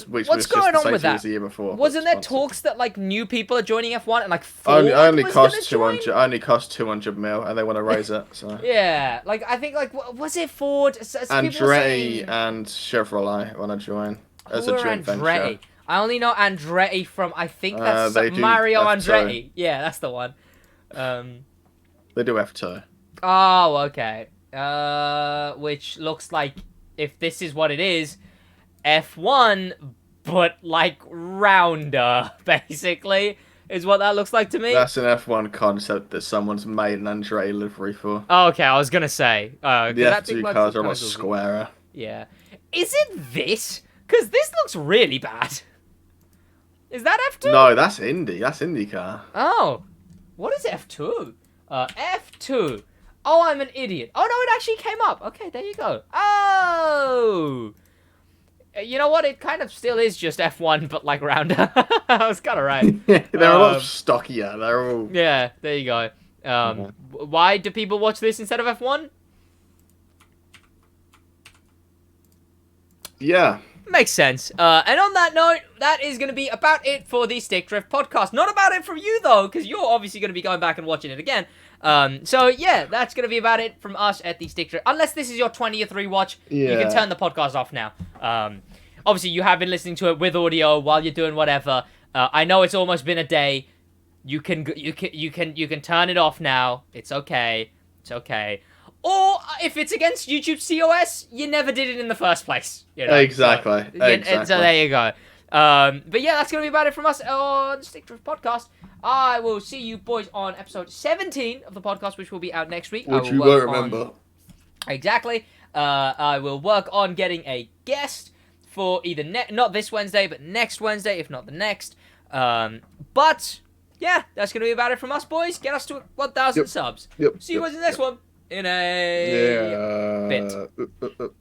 what's going on with that? The year before. Wasn't there talks that like new people are joining F1 and like Ford only cost 200? Only cost 200 mil, and they want to raise it. So yeah, like I think like was it Ford? Andretti and Chevrolet want to join as a joint venture. I only know Andretti from I think that's Mario Andretti. Yeah, that's the one. They do F2. Oh, okay. Which looks like if this is what it is. F1, but like rounder, basically, is what that looks like to me. That's an F1 concept that someone's made an Andretti livery for. Oh, okay, I was gonna say. The F2 cars are a lot squarer. Yeah. Is it this? Because this looks really bad. Is that F2? No, that's Indy. That's IndyCar. Oh. What is F2? F2. Oh, I'm an idiot. Oh, no, it actually came up. Okay, there you go. Oh. You know what? It kind of still is just F1, but like rounder. I was kind of right. They're a lot stockier. They're all... Yeah, there you go. Why do people watch this instead of F1? Yeah. Makes sense. And on that note, that is going to be about it for the Stick Drift podcast. Not about it from you, though, because you're obviously going to be going back and watching it again. So, yeah, that's going to be about it from us at the Stick Drift. Unless this is your 20th rewatch, you can turn the podcast off now. Obviously, you have been listening to it with audio while you're doing whatever. I know it's almost been a day. You can turn it off now. It's okay. It's okay. Or if it's against YouTube COS, you never did it in the first place. You know? Exactly. So there you go. But yeah, that's going to be about it from us on the Stick Drift podcast. I will see you boys on episode 17 of the podcast, which will be out next week. Which you won't remember. Exactly. I will work on getting a guest for either not this Wednesday, but next Wednesday, if not the next. But yeah, that's going to be about it from us, boys. Get us to 1,000 subs. See you boys in the next one. In a bit.